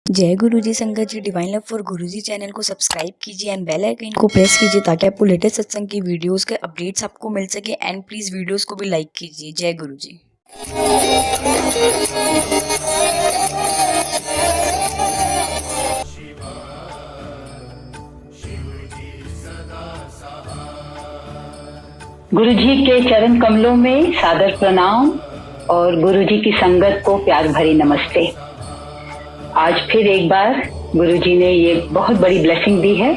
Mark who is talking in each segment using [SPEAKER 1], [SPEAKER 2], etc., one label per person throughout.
[SPEAKER 1] जय गुरुजी संगत जी। Divine love for Guruji channel को सब्सक्राइब कीजिए एंड बेल आइकन को प्रेस कीजिए ताकि आपको लेटेस्ट सत्संग की वीडियोस के अपडेट्स आपको मिल सके। एंड प्लीज वीडियोस को भी लाइक कीजिए। जय गुरुजी।
[SPEAKER 2] गुरुजी के चरण कमलों में सादर प्रणाम और गुरुजी की संगत को प्यार भरी नमस्ते। आज फिर एक बार गुरुजी ने ये बहुत बड़ी ब्लेसिंग दी है।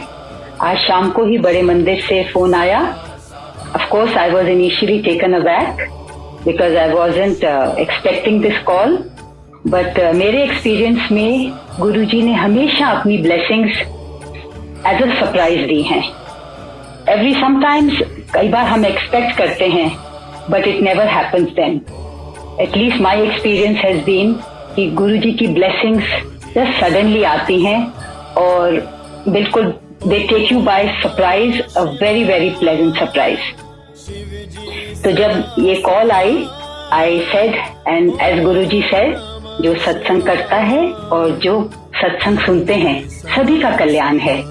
[SPEAKER 2] आज शाम को ही बड़े मंदिर से फोन आया। Of course, I was initially taken aback because I wasn't expecting this call. But मेरे एक्सपीरियंस में गुरुजी ने हमेशा अपनी ब्लेसिंग्स एज अ सरप्राइज दी हैं। समटाइम्स कई बार हम एक्सपेक्ट करते हैं but it never happens then. At least my experience has been कि गुरुजी की ब्लेसिंग्स जस्ट सडनली आती हैं और बिल्कुल they take you by surprise, a very very pleasant surprise. तो जब ये call I said and as Guruji said, जो सत्संग करता है और जो सत्संग सुनते हैं सभी का कल्याण है।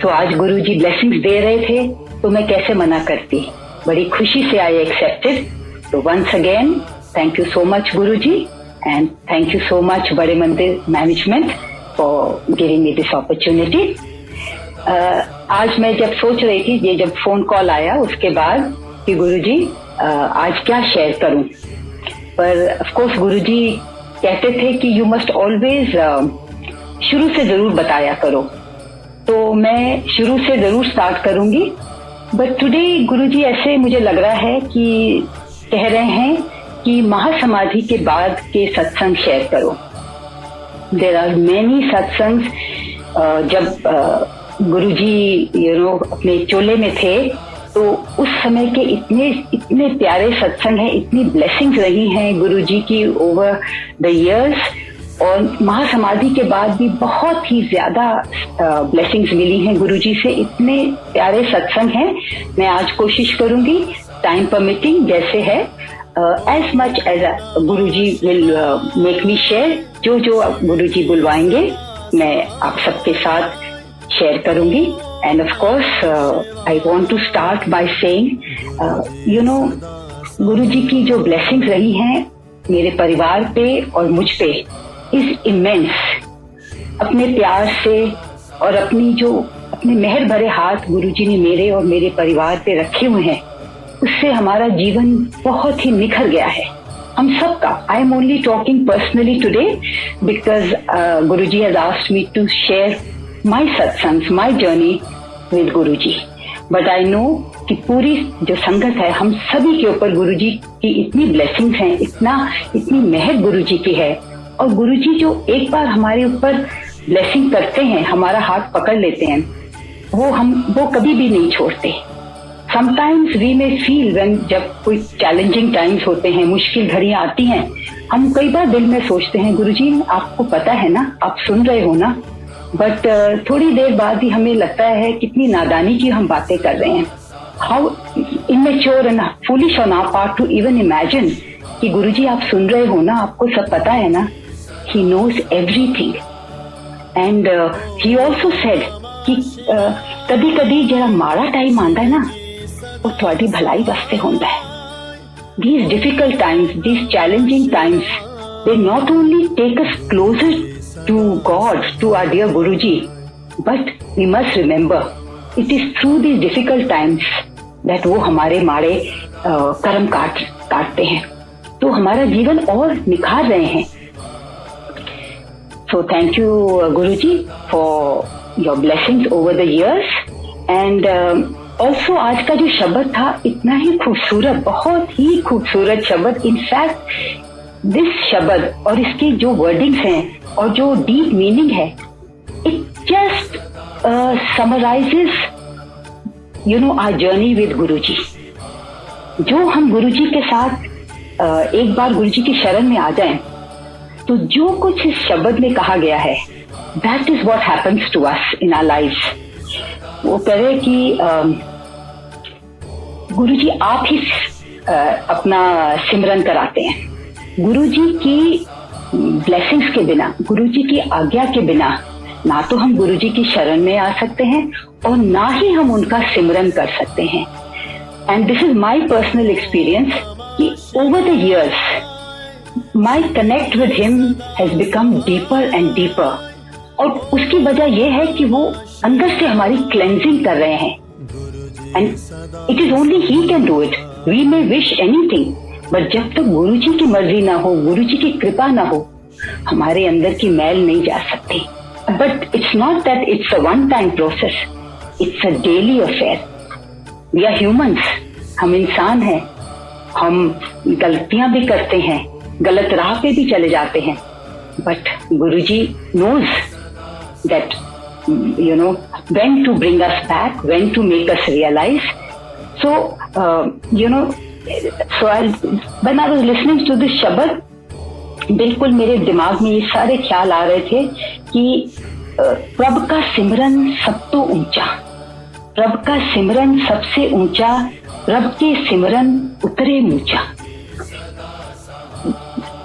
[SPEAKER 2] तो आज गुरुजी ब्लेसिंग्स दे रहे थे तो मैं कैसे मना करती। बड़ी खुशी से आई एक्सेप्टेड। तो once again thank you so much Guruji and thank you so much Bade Mandir management for giving me this opportunity. आज मैं जब सोच रही थी, ये जब फोन कॉल आया उसके बाद कि गुरुजी आज क्या शेयर करूं, पर ऑफ कोर्स गुरुजी कहते थे कि यू मस्ट ऑलवेज शुरू से जरूर बताया करो। तो मैं शुरू से जरूर स्टार्ट करूंगी। बट टुडे गुरुजी ऐसे मुझे लग रहा है कि कह रहे हैं कि महासमाधि के बाद के सत्संग शेयर करो। There are many satsangs. जब गुरुजी अपने चोले में थे तो उस समय के इतने प्यारे सत्संग हैं, इतनी ब्लेसिंग्स रही हैं गुरुजी की ओवर द इयर्स। और महासमाधि के बाद भी बहुत ही ज्यादा ब्लेसिंग्स मिली हैं गुरुजी से। इतने प्यारे सत्संग हैं। मैं आज कोशिश करूंगी टाइम परमिटिंग जैसे है as much as Guruji will make me share. जो गुरुजी बुलवाएंगे मैं आप सबके साथ शेयर करूंगी। And of course I want to start by saying Guruji की जो ब्लेसिंग्स रही हैं मेरे परिवार पे और मुझ पे इज इमेंस। अपने प्यार से और अपने मेहर भरे हाथ गुरुजी ने मेरे और मेरे परिवार पे रखे हुए हैं, उससे हमारा जीवन बहुत ही निखर गया है हम सबका। I am only talking personally today because Guruji has asked me to share my satsangs, my journey with Guruji. But I know कि पूरी जो संगत है हम सभी के ऊपर गुरुजी की इतनी ब्लेसिंग्स हैं, इतनी मेहर गुरुजी की है। और गुरुजी जो एक बार हमारे ऊपर ब्लेसिंग करते हैं, हमारा हाथ पकड़ लेते हैं, वो कभी भी नहीं छोड़ते। Sometimes we may feel when, जब कोई चैलेंजिंग टाइम्स होते हैं, मुश्किल घड़ियां आती हैं, हम कई बार दिल में सोचते हैं गुरुजी आपको पता है ना, आप सुन रहे हो ना। बट थोड़ी देर बाद ही हमें लगता है कितनी नादानी की हम बातें कर रहे हैं। How immature and foolish on our part to even imagine कि गुरुजी आप सुन रहे हो ना, आपको सब पता है ना। He knows everything and he also said कि कदी कदी जरा माड़ा टाइम आंदा है ना, वो थोड़ी भलाई वास्ते होंदा है। These difficult times, these challenging times, they not only take us closer to God, to our dear Guruji, but we must remember it is through these difficult times that वो हमारे माड़े कर्म काटते हैं, तो हमारा जीवन और निखार रहे हैं। So thank you Guruji for your blessings over the years and also आज का जो शब्द था इतना ही खूबसूरत, बहुत ही खूबसूरत शब्द। इनफैक्ट दिस शब्द और इसके जो वर्डिंग्स हैं और जो डीप मीनिंग है, it just summarizes our journey with Guruji। जो हम गुरुजी के साथ एक बार गुरुजी की शरण में आ जाएं तो जो कुछ इस शब्द में कहा गया है, that is what happens to us in our life. वो कह रहे कि गुरुजी आप ही अपना सिमरन कराते हैं। गुरुजी की ब्लेसिंग्स के बिना, गुरुजी की आज्ञा के बिना ना तो हम गुरुजी की शरण में आ सकते हैं और ना ही हम उनका सिमरन कर सकते हैं। And this is my personal experience कि over the years my connect with him has become deeper and deeper. और उसकी वजह यह है कि वो अंदर से हमारी क्लेंजिंग कर रहे हैं। And it is only he can do it. We may wish anything, but जब तक गुरुजी की मर्जी ना हो, गुरुजी की कृपा ना हो, हमारे अंदर की मैल नहीं जा सकती। But it's not that it's a one time process, it's a daily affair. We are humans, हम इंसान हैं, हम गलतियां भी करते हैं, गलत राह पे भी चले जाते हैं, but Guruji knows that when to bring us back, when to make us realize. So when I was listening to this शब्द, बिल्कुल मेरे दिमाग में ये सारे ख्याल आ रहे थे कि प्रभु का सिमरन सब तो ऊंचा, प्रभु का सिमरन सबसे ऊंचा, प्रभु के सिमरन उतरे ऊंचा।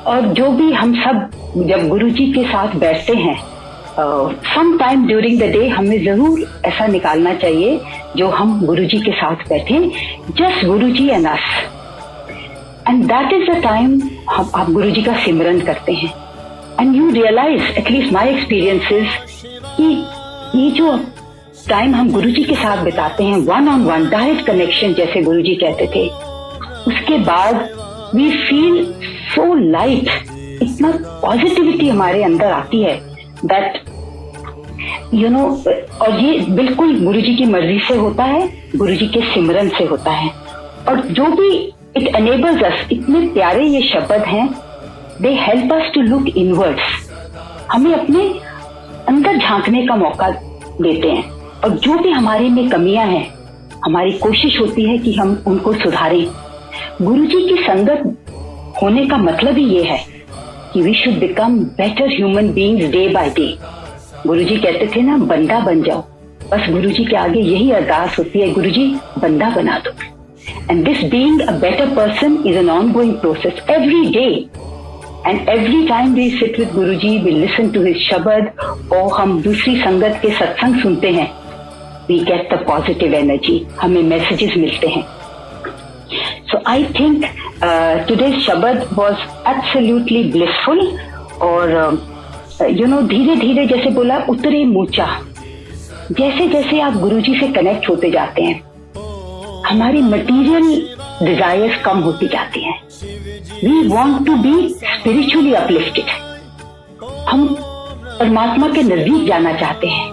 [SPEAKER 2] और जो भी हम सब जब गुरुजी के साथ बैठते हैं, some time during the day हमें जरूर ऐसा निकालना चाहिए जो हम गुरुजी के साथ बैठे, just Guruji and us, and that is the time आप गुरुजी का सिमरन करते हैं। And you realise, at least my experiences, कि ये जो टाइम हम गुरुजी के साथ बिताते हैं, one on one direct connection जैसे गुरुजी कहते थे, उसके बाद वी फील सो लाइट, इतना पॉजिटिविटी हमारे अंदर आती है दैट और ये बिल्कुल गुरुजी की मर्जी से होता है, गुरुजी के सिमरन से होता है। और जो भी इट एनेबल्स अस, इतने प्यारे ये शब्द हैं, they help us to look inwards, हमें अपने अंदर झांकने का मौका देते हैं। और जो भी हमारे में कमियां हैं, हमारी कोशिश होती है कि हम उनको सुधारें। गुरुजी की संगत होने का मतलब ही ये है कि we should become better human beings day by day. Guruji कहते थे ना, बंदा बन जाओ। बस गुरुजी के आगे यही अरदास होती है, गुरुजी बंदा बना दो। And this being a better person is an ongoing process every day. And every time we sit with Guruji, we listen to his शब्द, और हम दूसरी संगत के सत्संग सुनते हैं, we get the positive energy, हमें मैसेजेस मिलते हैं। So I think today's Shabad was absolutely blissful, और धीरे धीरे जैसे बोला उतरे मूचा, जैसे जैसे आप गुरुजी से कनेक्ट होते जाते हैं, हमारी मटीरियल डिजायर्स कम होती जाती हैं। We want to be spiritually uplifted, हम परमात्मा के नजदीक जाना चाहते हैं।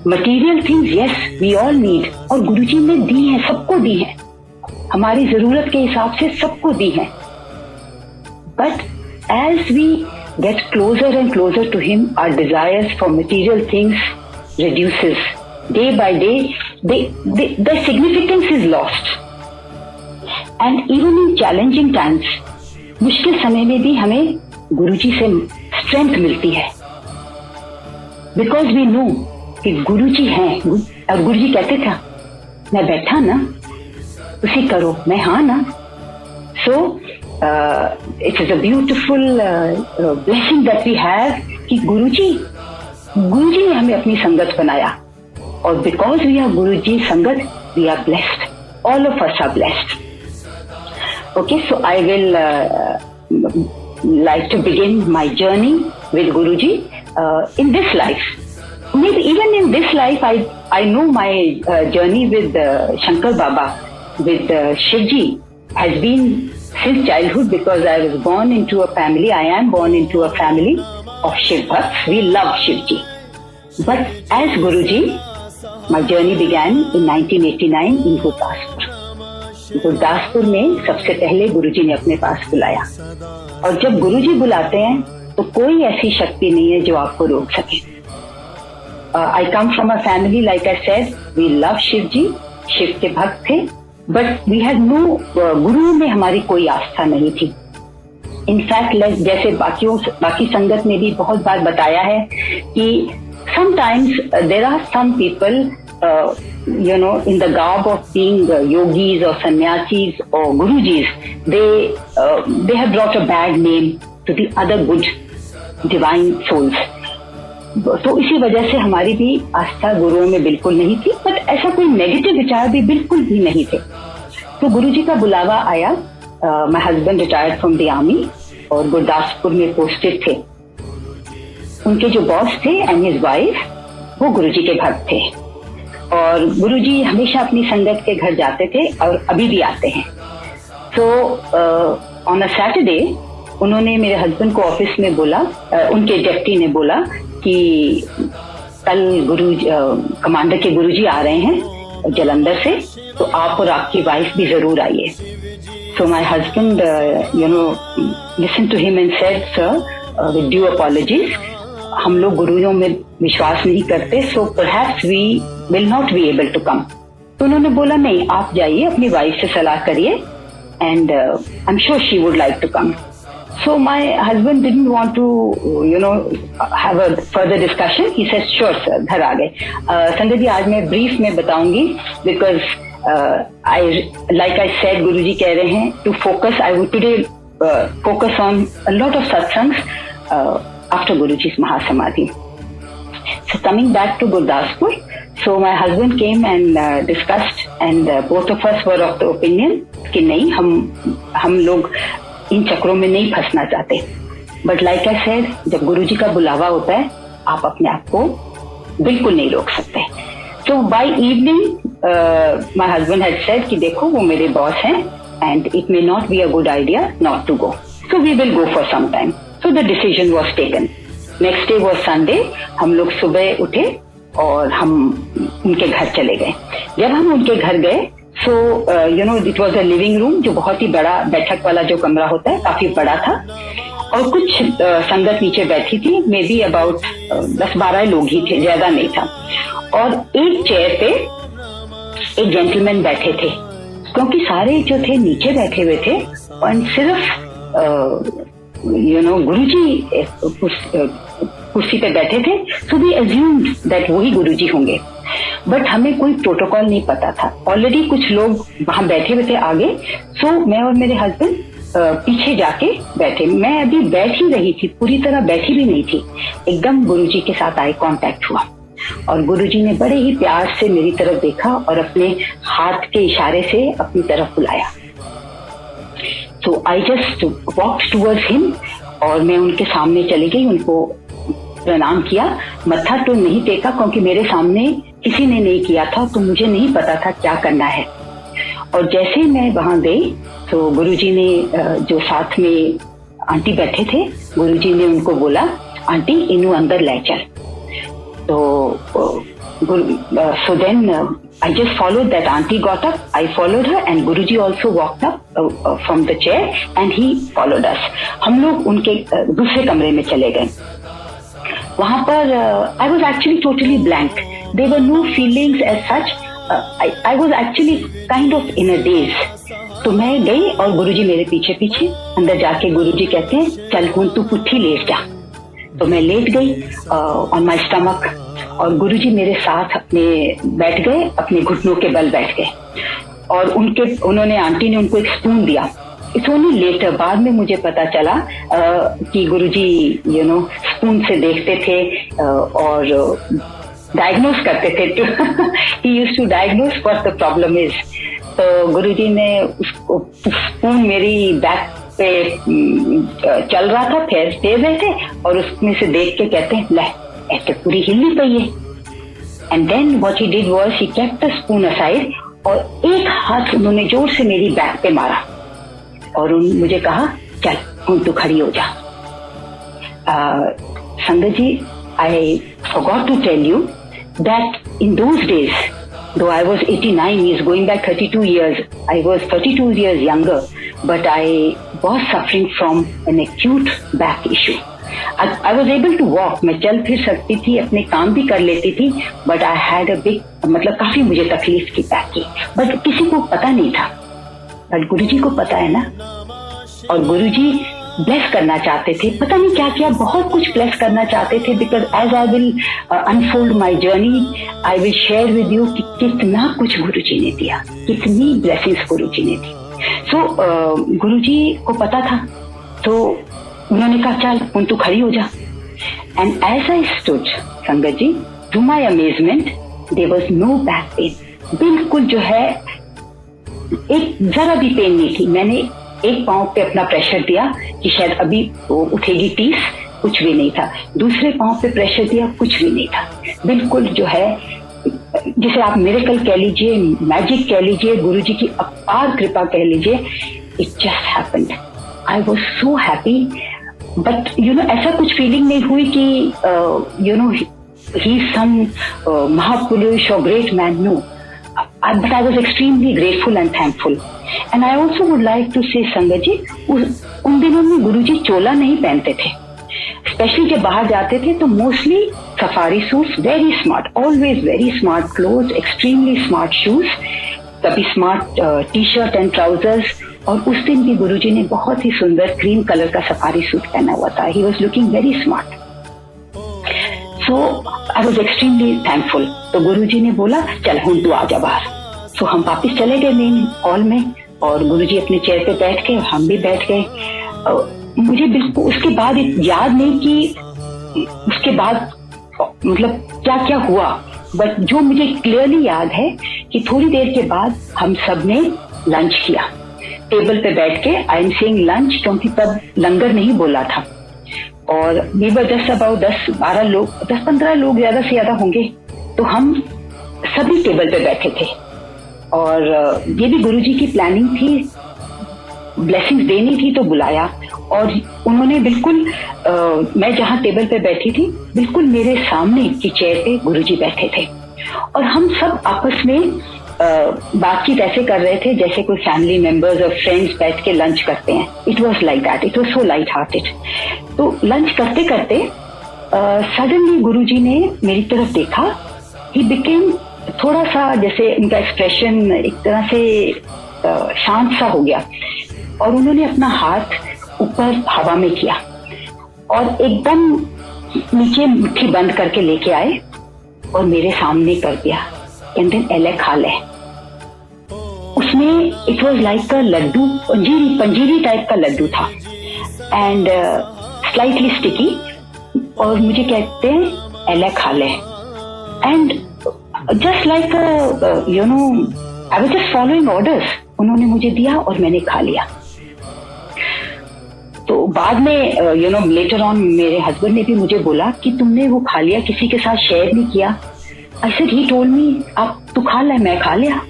[SPEAKER 2] Material things yes we all need, और गुरुजी ने दी है, सबको दी है, हमारी जरूरत के हिसाब से सबको दी है। But as we get closer and closer to him, our desires for material things reduces day by day, the significance is lost. And even in challenging times, मुश्किल समय में भी हमें गुरुजी से स्ट्रेंथ मिलती है, बिकॉज वी नो कि गुरुजी हैं। और गुरुजी कहते था, मैं बैठा ना उसी करो, मैं हाँ ना। So it is a beautiful blessing that we have कि गुरुजी ने हमें अपनी संगत बनाया, और बिकॉज वी आर गुरुजी संगत, we are blessed, all of us are blessed. Okay, so I will like to begin my journey with Guruji in this life. Maybe even in this life, I know my journey with Shankar Baba, with Shivji, has been since childhood, because I was born into a family. I am born into a family of Shiv Bhakts. We love Shivji. But as Guruji, my journey began in 1989 in Gurdaspur. Gurdaspur में सबसे पहले गुरुजी ने अपने पास बुलाया, और जब गुरुजी बुलाते हैं तो कोई ऐसी शक्ति नहीं है जो आपको रोक सके। I come from a family, like I said, we love Shiv ji, Shiv के भक्त थे, बट वी हैड नो, गुरु में हमारी कोई आस्था नहीं थी। इनफैक्ट जैसे बाकी संगत ने भी बहुत बार बताया है कि sometimes there are some people in the garb of being yogis or sannyasis or gurujis, they have brought a bad name to the other good divine souls. तो इसी वजह से हमारी भी आस्था गुरुओं में बिल्कुल नहीं थी, बट ऐसा कोई नेगेटिव विचार भी बिल्कुल भी नहीं थे। तो गुरुजी का बुलावा आया। My husband retired from the army और गुरदासपुर में पोस्टेड थे। उनके जो बॉस थे एंड हिज वाइफ वो गुरुजी के भक्त थे और गुरुजी हमेशा अपनी संगत के घर जाते थे और अभी भी आते हैं। तो ऑन अ सैटरडे उन्होंने मेरे हस्बैंड को ऑफिस में बोला, उनके डेप्टी ने बोला कि कल कमांडर के गुरुजी आ रहे हैं जलंधर से, तो आप और आपकी वाइफ भी जरूर आइए। So my husband listen to him and said, sir with due apologies, हम लोग गुरुओं में विश्वास नहीं करते, so perhaps we will not be able to come. तो उन्होंने बोला नहीं, आप जाइए, अपनी वाइफ से सलाह करिए and I am sure she would like to come. So my husband didn't want to, have a further discussion. He said, sure sir, घर आ गए। संजय जी, आज मैं brief में बताऊंगी because like I said, गुरुजी कह रहे हैं to focus. I would today focus on a lot of satsangs after Guruji's Mahasamadhi. So coming back to Gurdaspur, so my husband came and discussed, and both of us were of the opinion कि नहीं, हम लोग इन चक्रों में नहीं फंसना चाहते। But like I said, जब गुरुजी का बुलावा होता है आप अपने आप को बिल्कुल नहीं रोक सकते। So by evening my husband had said कि देखो वो मेरे बॉस हैं and it may not be a good idea not to go, so we will go for some time. So the decision was taken. Next day was Sunday. हम लोग सुबह उठे और हम उनके घर चले गए। जब हम उनके घर गए, so it was a living room, जो बहुत ही बड़ा बैठक वाला जो कमरा होता है, काफी बड़ा था और कुछ संगत नीचे बैठी थी, मे बी अबाउट 10-12 लोग ही थे, ज्यादा नहीं था। और एक चेयर पे एक जेंटलमैन बैठे थे, क्योंकि सारे जो थे नीचे बैठे हुए थे और सिर्फ गुरुजी कुर्सी पे बैठे थे। सो वी अज्यूम्ड दैट वही गुरुजी होंगे, बट हमें कोई प्रोटोकॉल नहीं पता था। ऑलरेडी कुछ लोग वहां बैठे हुए थे आगे। सो मैं और मेरे हस्बैंड पीछे जाके बैठे। मैं अभी बैठ ही रही थी, पूरी तरह बैठी भी नहीं थी। एकदम गुरुजी के साथ आई कांटेक्ट हुआ और गुरुजी ने बड़े ही प्यार से मेरी तरफ देखा और अपने हाथ के इशारे से अपनी तरफ बुलाया। So I just walked towards him और मैं उनके सामने चली गई, उनको प्रणाम किया। मत्था तो नहीं टेका क्योंकि मेरे सामने किसी ने नहीं किया था, तो मुझे नहीं पता था क्या करना है। और जैसे मैं वहां गई तो गुरुजी ने, जो साथ में आंटी बैठे थे, गुरुजी ने उनको बोला, आंटी इन्हू अंदर ले चल। तो so then I just followed that auntie got up, I followed her and Guruji also walked up from the chair and he followed us. हम लोग उनके दूसरे कमरे में चले गए। वहां पर I was actually totally blank. There were no feelings as such. I was actually kind of in a daze. तो मैं गई और गुरुजी मेरे पीछे पीछे। अंदर जाके गुरुजी कहते हैं, चल हुन तू पुट्ठी लेट जा। तो मैं लेट गई ऑन माय स्टमक और गुरुजी मेरे साथ अपने बैठ गए, अपने घुटनों के बल बैठ गए और उन्होंने आंटी ने उनको एक स्पून दिया। इट्स ओनली लेटर, बाद में मुझे पता चला कि गुरुजी स्पून से देखते थे और डायग्नोस करते थे। He used to diagnose what the problem is. तो गुरुजी ने उसको स्पून मेरी बैक पे चल रहा था, फेर रहे थे और उसमें से देख के कहते हैं, ले ऐसे पूरी हिलनी पई है। And then what he did was he kept the spoon aside और एक हाथ उन्होंने जोर से मेरी बैक पे मारा और मुझे कहा, चल हम तू खड़ी हो जा। संगत जी, आई forgot to tell you that in those days, though I was 89 years, going back 32 years, I was 32 years younger, but I was suffering from an acute back issue. I was able to walk, मैं चल फिर सकती थी, अपने काम भी कर लेती थी, but I had a big, मतलब काफी मुझे तकलीफ की बैक की, but किसी को पता नहीं था, but गुरुजी को पता है ना। और गुरुजी ब्लेस करना चाहते थे, पता नहीं क्या क्या, बहुत कुछ ब्लेस करना चाहते थे। Because as I will unfold my journey, I will share with you कि कितना कुछ गुरुजी ने दिया, कितनी ब्लेसिंग्स गुरुजी ने दी। सो गुरुजी को पता था, तो उन्होंने कहा, चल उन तू खड़ी हो जा। And as I stood, संगत जी, to my amazement, there was no back pain. बिल्कुल जो है एक जरा भी पेन नहीं थी. मैंने एक पांव पे अपना प्रेशर दिया कि शायद अभी वो उठेगी 30, कुछ भी नहीं था. दूसरे पांव पे प्रेशर दिया, कुछ भी नहीं था. बिल्कुल जो है जिसे आप मिरेकल कह लीजिए, मैजिक कह लीजिए, गुरुजी की अपार कृपा कह लीजिए, it just happened. I was so happy. But ऐसा कुछ फीलिंग नहीं हुई कि he is some Mahapurush or great man. No. But I was extremely grateful and thankful. And I also would like to say, संगत जी, उन दिनों में गुरुजी चोला नहीं पहनते थे. स्पेशली जब बाहर जाते थे तो mostly safari suits, very smart, always very smart cloth, extremely smart shoes, कभी smart T shirt and trousers. और उस दिन भी गुरुजी ने बहुत ही सुंदर क्रीम कलर का सफारी सूट पहना हुआ था. He was looking very smart. So I was extremely thankful. तो गुरुजी ने बोला चल हुन तू आ जा बाहर. सो हम वापिस चले गए मेन हॉल में और गुरुजी अपने चेयर पे बैठ गए, हम भी बैठ गए. मुझे बिल्कुल उसके बाद याद नहीं कि उसके बाद मतलब क्या क्या हुआ, बट जो मुझे क्लियरली याद है कि थोड़ी देर के बाद हम सब ने लंच किया टेबल पे बैठ के. आई एम सेइंग लंच क्योंकि तब लंगर नहीं बोला था. और वी वर जस्ट अबाउट 10-12 लोग, 10-15 लोग ज्यादा से ज्यादा होंगे. तो हम सभी टेबल पे बैठे थे और ये भी गुरुजी की प्लानिंग थी. ब्लेसिंग्स देनी थी तो बुलाया. और उन्होंने बिल्कुल मैं जहाँ टेबल पे बैठी थी बिल्कुल मेरे सामने की चेयर पे गुरुजी बैठे थे. और हम सब आपस में बातचीत ऐसे कर रहे थे जैसे कोई फैमिली मेंबर्स और फ्रेंड्स बैठ के लंच करते हैं. It was like that. It was so light hearted. तो लंच करते करते सडनली गुरुजी ने मेरी तरफ देखा. ही बिकेम थोड़ा सा, जैसे उनका एक्सप्रेशन एक तरह से शांत सा हो गया और उन्होंने अपना हाथ ऊपर हवा में किया और एकदम नीचे मुट्ठी बंद करके लेके आए और मेरे सामने कर दिया. एंड देन एले खा ले. उसमें it was like a laddoo, पंजीरी टाइप का लड्डू था एंड स्लाइटली स्टिकी. और मुझे कहते हैं एले खा ले. And just like I was just following orders. उन्होंने मुझे दिया और मैंने खा लिया. तो बाद में लेटर ऑन मेरे हस्बैंड ने भी मुझे बोला कि तुमने वो खा लिया, किसी के साथ शेयर नहीं किया. आई सेड ही टोल्ड मी आप तू खा ले, मैं खा लिया.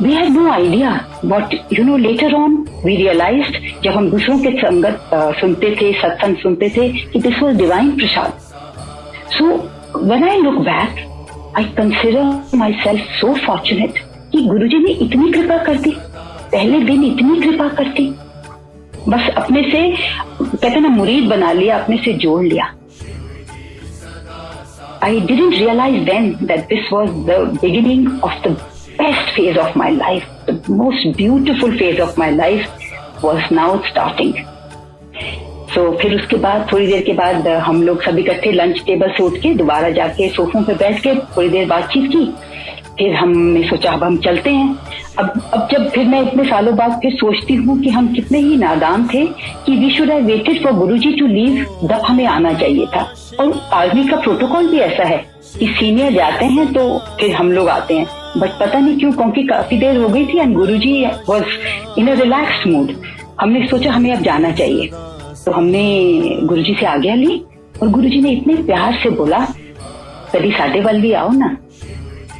[SPEAKER 2] We had no idea but later on we realised, जब हम दूसरों के संगत सुनते थे, सत्संग सुनते थे, कि this was divine Prasad. So when I look back I consider my self so fortunate कि गुरुजी ने इतनी कृपा कर दी, पहले दिन इतनी कृपा कर दी. बस अपने से कहते ना मुरीद बना लिया, अपने से जोड़ लिया. I didn't realize then that this was the beginning of the best phase of my life. The most beautiful phase of my life was now starting. So फिर उसके बाद थोड़ी देर के बाद हम लोग सभी इकट्ठे लंच टेबल से उठ के दोबारा जाके सोफों पे बैठ के थोड़ी देर बातचीत की. फिर हमने सोचा अब हम चलते हैं. अब जब फिर मैं इतने सालों बाद फिर सोचती हूँ कि हम कितने ही नादान थे कि we should have waited for Guruji to leave. तब हमें आना चाहिए था. और आर्मी का प्रोटोकॉल भी ऐसा है कि सीनियर जाते हैं तो फिर हम लोग आते हैं. बट पता नहीं क्यों, क्योंकि काफी देर हो गई थी and Guruji was in a relaxed mood. हमने सोचा हमें अब जाना चाहिए. तो हमने गुरुजी से आज्ञा ली और गुरुजी ने इतने प्यार से बोला कभी साढ़े वाल भी आओ ना.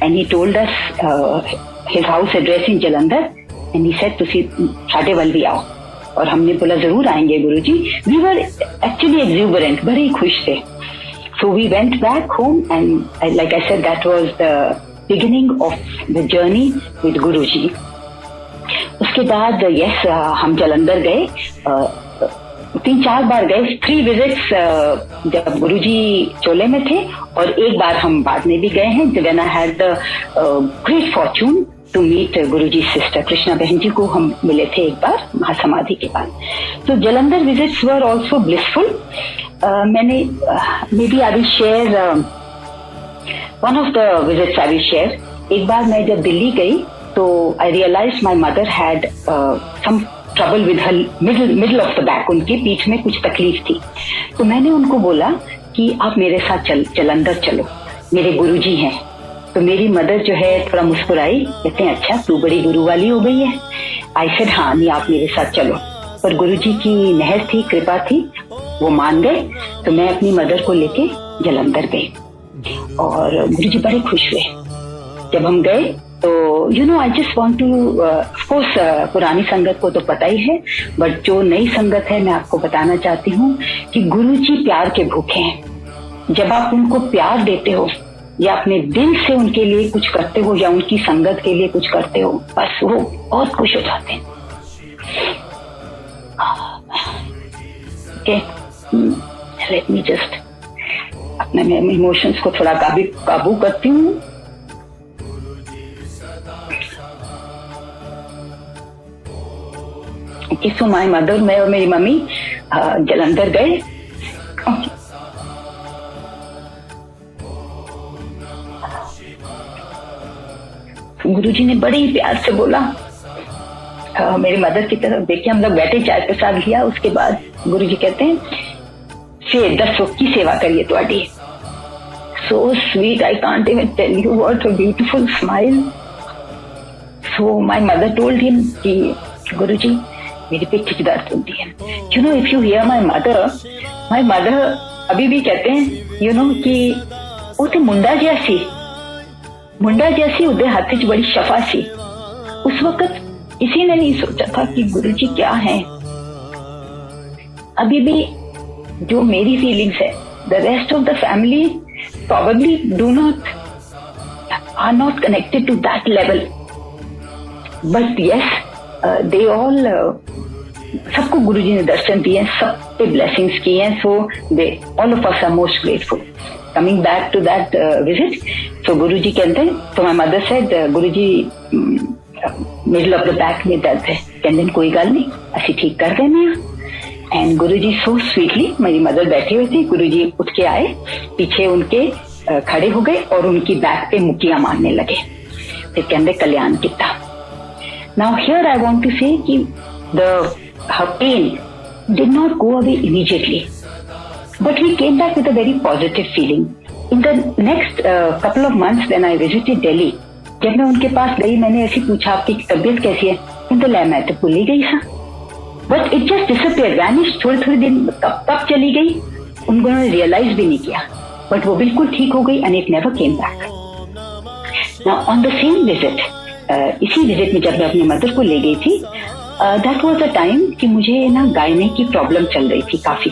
[SPEAKER 2] And he told us his house address in Jalandhar and he said तुसी साढ़े वाल भी आओ. और हमने बोला जरूर आएंगे गुरुजी. We were actually exuberant, बड़े ही खुश थे. So we went back home and like I said that was the beginning of the journey with Guruji. उसके बाद yes हम जालंधर गए. 3-4 बार गए. 3 विजिट्स जब गुरुजी चोले में थे और एक बार हम बाद में भी गए हैं. when I had the great fortune to meet Guruji sister Krishna बहन जी को हम मिले थे एक बार महासमाधि के बाद. तो Jalandhar visits were also blissful. मैंने may be I will share one of the visits I will share. एक बार मैं जब दिल्ली गई तो I realise my mother had some trouble with her middle of the back. उनके पीठ में कुछ तकलीफ थी. तो मैंने उनको बोला कि आप मेरे साथ जलंधर चलो, मेरे गुरुजी हैं। तो मेरी मदर जो है थोड़ा मुस्कुराई, कहते हैं अच्छा तू बड़ी गुरु वाली हो गई है। आई सेड हाँ नहीं आप मेरे साथ चलो। पर गुरुजी की मेहर थी, कृपा थी, वो मान गए। तो मैं अपनी मदर को लेके जलंधर गई और गुरुजी बड़े खुश हुए जब हम गए। तो I just want to of course पुरानी संगत को तो पता ही है, बट जो नई संगत है मैं आपको बताना चाहती हूँ कि गुरुजी प्यार के भूखे हैं। जब आप उनको प्यार देते हो या अपने दिल से उनके लिए कुछ करते हो या उनकी संगत के लिए कुछ करते हो, बस वो बहुत खुश हो जाते हैं। लेट मी जस्ट अपने इमोशंस को थोड़ा काबू करती हूँ। सो माय मदर, मैं और मेरी मम्मी जलंधर गए। गुरुजी ने बड़े ही प्यार से बोला, मेरी मदर की तरफ देखिए, हम लोग बैठे, चाय प्रसाद लिया। उसके बाद गुरुजी कहते हैं फिर दसों की सेवा करिए ਤੁਹਾਡੀ। So sweet, I can't even tell you what a beautiful smile. So my mother told him कि गुरुजी मेरी पिठ की दर्द होती है। if you hear my mother अभी भी कहते हैं कि वो तो मुंडा जैसी उधर हाथ च बड़ी शफा सी। उस वक्त किसी ने नहीं सोचा था कि गुरुजी क्या है। अभी भी जो मेरी फीलिंग्स है, the rest of the family probably are not connected to that level, but yes, they all सबको गुरुजी ने दर्शन दिए, सब पे ब्लेसिंग्स किए हैं। So they all of us are most grateful. Coming back to that visit, so गुरुजी कहते हैं, so my mother said Guruji middle of the back में दर्द है, कहते कोई गल नहीं असि ठीक कर देने। एंड गुरुजी सो स्वीटली, मेरी मदर बैठे हुए थे, गुरुजी उठ के आए, पीछे उनके खड़े हो गए और उनकी बैक पे मुक्कियां मारने लगे। फिर कहते कल्याण किता। Now here I want to say कि her pain did not go away immediately, but we came back with a very positive feeling. In the next couple of months when I visited Delhi, जब मैं उनके पास गई, मैंने ऐसे पूछा आपकी तबीयत कैसी है, तो मैं तो भूल ही गई था। But it just disappear, vanish, थोड़े दिन कब चली गई उन्होंने रियलाइज भी नहीं किया, बट वो बिल्कुल ठीक हो गई and it never came back. Now on the same visit, इसी विजिट में जब मैं अपनी मदर को ले गई थी, दैट वाज अ टाइम कि मुझे ना गायने की प्रॉब्लम चल रही थी काफी।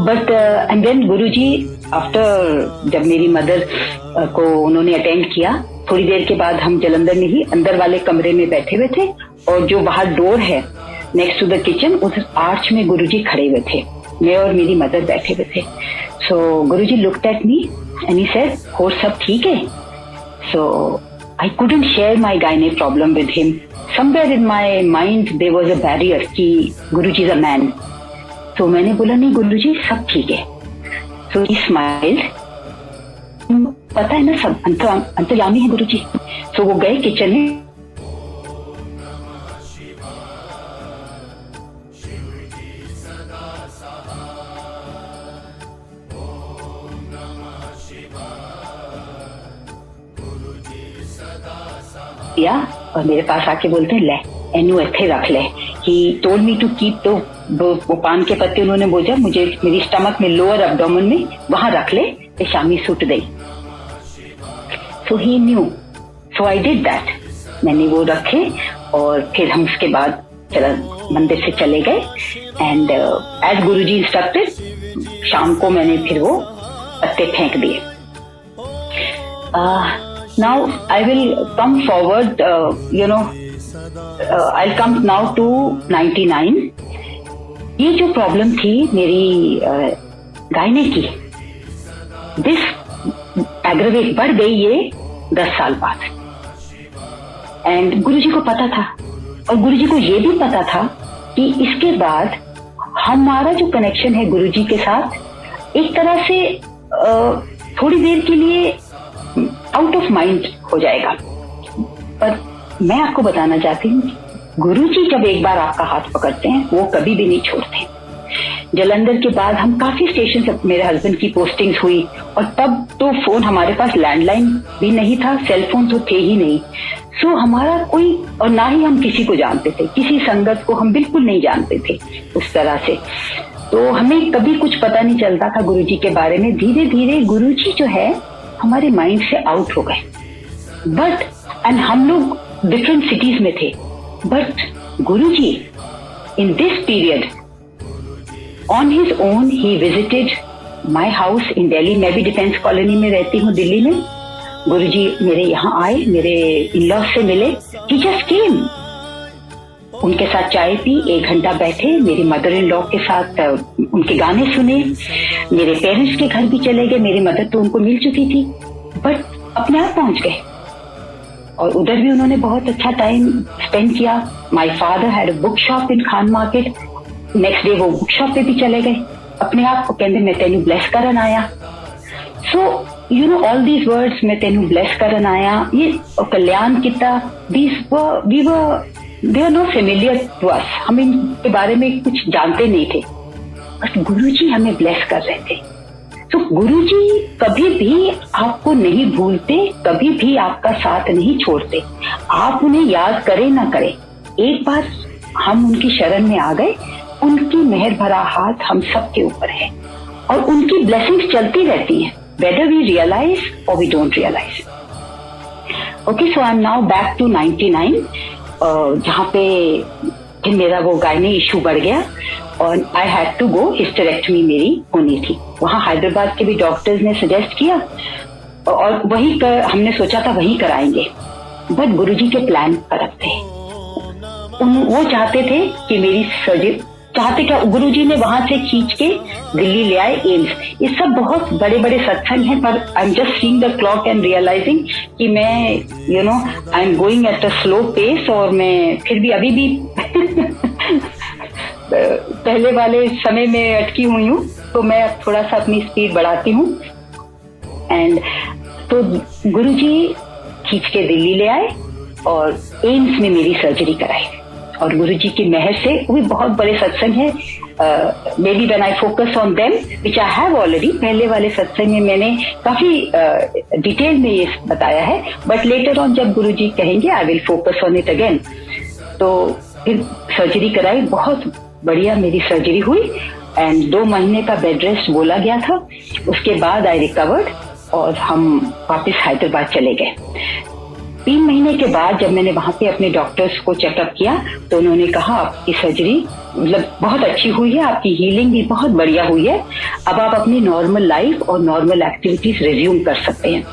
[SPEAKER 2] But and then Guruji after, जब मेरी मदर को उन्होंने अटेंड किया, थोड़ी देर के बाद हम जलंधर में ही अंदर वाले कमरे में बैठे हुए थे और जो बाहर डोर है नेक्स्ट टू द किचन, उस आर्च में गुरुजी खड़े हुए थे, मैं और मेरी मदर बैठे हुए थे। So Guruji looked at me and he said, और सब ठीक है? So I couldn't share my gynae problem with him. Somewhere in my mind there was a barrier कि गुरुजी इज अ मैन। तो मैंने बोला नहीं गुरुजी सब ठीक है। सो ही स्माइल्ड, पता है ना सब अंतर्यामी है गुरुजी। सो वो गए किचन में, या और मेरे पास आके बोलते हैं ले एनू इथे रख ले। He told me to keep, तो वो पान के पत्ते उन्होंने बोझा मुझे मेरी स्टमक में, लोअर एब्डोमेन में, वहां रख ले, ते शामी सुट गई। So he knew, so I did that. मैंने वो रखे और फिर हम उसके बाद मंदिर से चले गए एंड एज गुरुजी इंस्ट्रक्टेड, शाम को मैंने फिर वो पत्ते फेंक दिए। Now I will come forward, I'll come now to 99. ये जो प्रॉब्लम थी मेरी गायने की, दिस एग्रेवेट बढ़ गई ये 10 साल बाद। एंड गुरुजी को पता था और गुरुजी को ये भी पता था कि इसके बाद हमारा जो कनेक्शन है गुरुजी के साथ एक तरह से थोड़ी देर के लिए आउट ऑफ माइंड हो जाएगा। पर मैं आपको बताना चाहती हूँ, गुरुजी जब एक बार आपका हाथ पकड़ते हैं वो कभी भी नहीं छोड़ते। जालंधर के बाद हम काफी स्टेशन से मेरे हस्बैंड की पोस्टिंग्स हुई, और तब तो फोन हमारे पास लैंडलाइन भी नहीं था, सेल फोन तो थे ही नहीं। सो हमारा कोई, और ना ही हम किसी को जानते थे, किसी संगत को हम बिल्कुल नहीं जानते थे उस तरह से। तो हमें कभी कुछ पता नहीं चलता था गुरुजी के बारे में। धीरे धीरे गुरुजी जो है हमारे माइंड से आउट हो गए। बट एंड हम लोग डिफरेंट सिटीज में थे, but Guruji in this period on his own he visited my house in Delhi. मैं भी डिफेंस कॉलोनी में रहती हूँ दिल्ली में। गुरुजी मेरे यहाँ आए, मेरे इन-लॉ से मिले। ही जस्ट केम, उनके साथ चाय पी, 1 घंटा बैठे, मेरी मदर इन लॉ के साथ उनके गाने सुने, मेरे पेरेंट्स के घर भी चले गए। मेरी मदर तो उनको मिल चुकी थी, बट अपने आप पहुंच गए, और उधर भी उन्होंने बहुत अच्छा टाइम स्पेंड किया। My father had a book shop in Khan market. Next day वो बुक शॉप पे भी चले गए अपने आप को, कहते मैं तेनू ब्लेस करन आया। So you know all these words, मैं तेनू ब्लेस करन आया, ये कल्याण किता, they are not familiar to us. हम इनके बारे में कुछ जानते नहीं थे, बस गुरुजी हमें ब्लेस कर रहे थे। तो गुरुजी कभी भी आपको नहीं भूलते, कभी भी आपका साथ नहीं छोड़ते। आप उन्हें याद करें ना करें, एक बार हम उनकी शरण में आ गए, उनकी मेहर भरा हाथ हम सबके ऊपर है, और उनकी ब्लेसिंग्स चलती रहती हैं, whether we realize or we don't realize. Okay, so I'm now back to 99, जहाँ पे फिर मेरा वो गायने इशू बढ़ गया, और I had to go, hysterectomy मेरी होनी थी। वहाँ हैदराबाद के भी डॉक्टर्स ने सजेस्ट किया, और हमने सोचा था वहीं कराएंगे, बट गुरुजी के प्लान अलग थे। वो चाहते थे कि मेरी सर्जरी, चाहते क्या, गुरुजी ने वहां से खींच के दिल्ली ले आए, एम्स। ये सब बहुत बड़े बड़े सत्संग हैं, पर I am just seeing the clock and realising कि मैं I am going at a slow pace, और मैं फिर भी अभी भी पहले वाले समय में अटकी हुई हूँ, तो मैं थोड़ा सा अपनी स्पीड बढ़ाती हूँ। एंड तो गुरुजी खींच के दिल्ली ले आए, और एम्स में मेरी सर्जरी कराई, और गुरुजी की मेहर से, वो भी बहुत बड़े सत्संग है। May be when I focus on them which I have already, पहले वाले सत्संग में मैंने काफी डिटेल में ये बताया है, बट लेटर ऑन जब गुरुजी कहेंगे I will focus on it again. तो फिर सर्जरी कराई, बहुत बढ़िया मेरी सर्जरी हुई, एंड 2 महीने का बेड रेस्ट बोला गया था। उसके बाद आई रिकवर्ड, और हम वापस हैदराबाद चले गए। 3 महीने के बाद जब मैंने वहां पे अपने डॉक्टर्स को चेकअप किया, तो उन्होंने कहा आपकी सर्जरी मतलब बहुत अच्छी हुई है, आपकी हीलिंग भी बहुत बढ़िया हुई है, अब आप अपनी नॉर्मल लाइफ और नॉर्मल एक्टिविटीज रिज्यूम कर सकते हैं।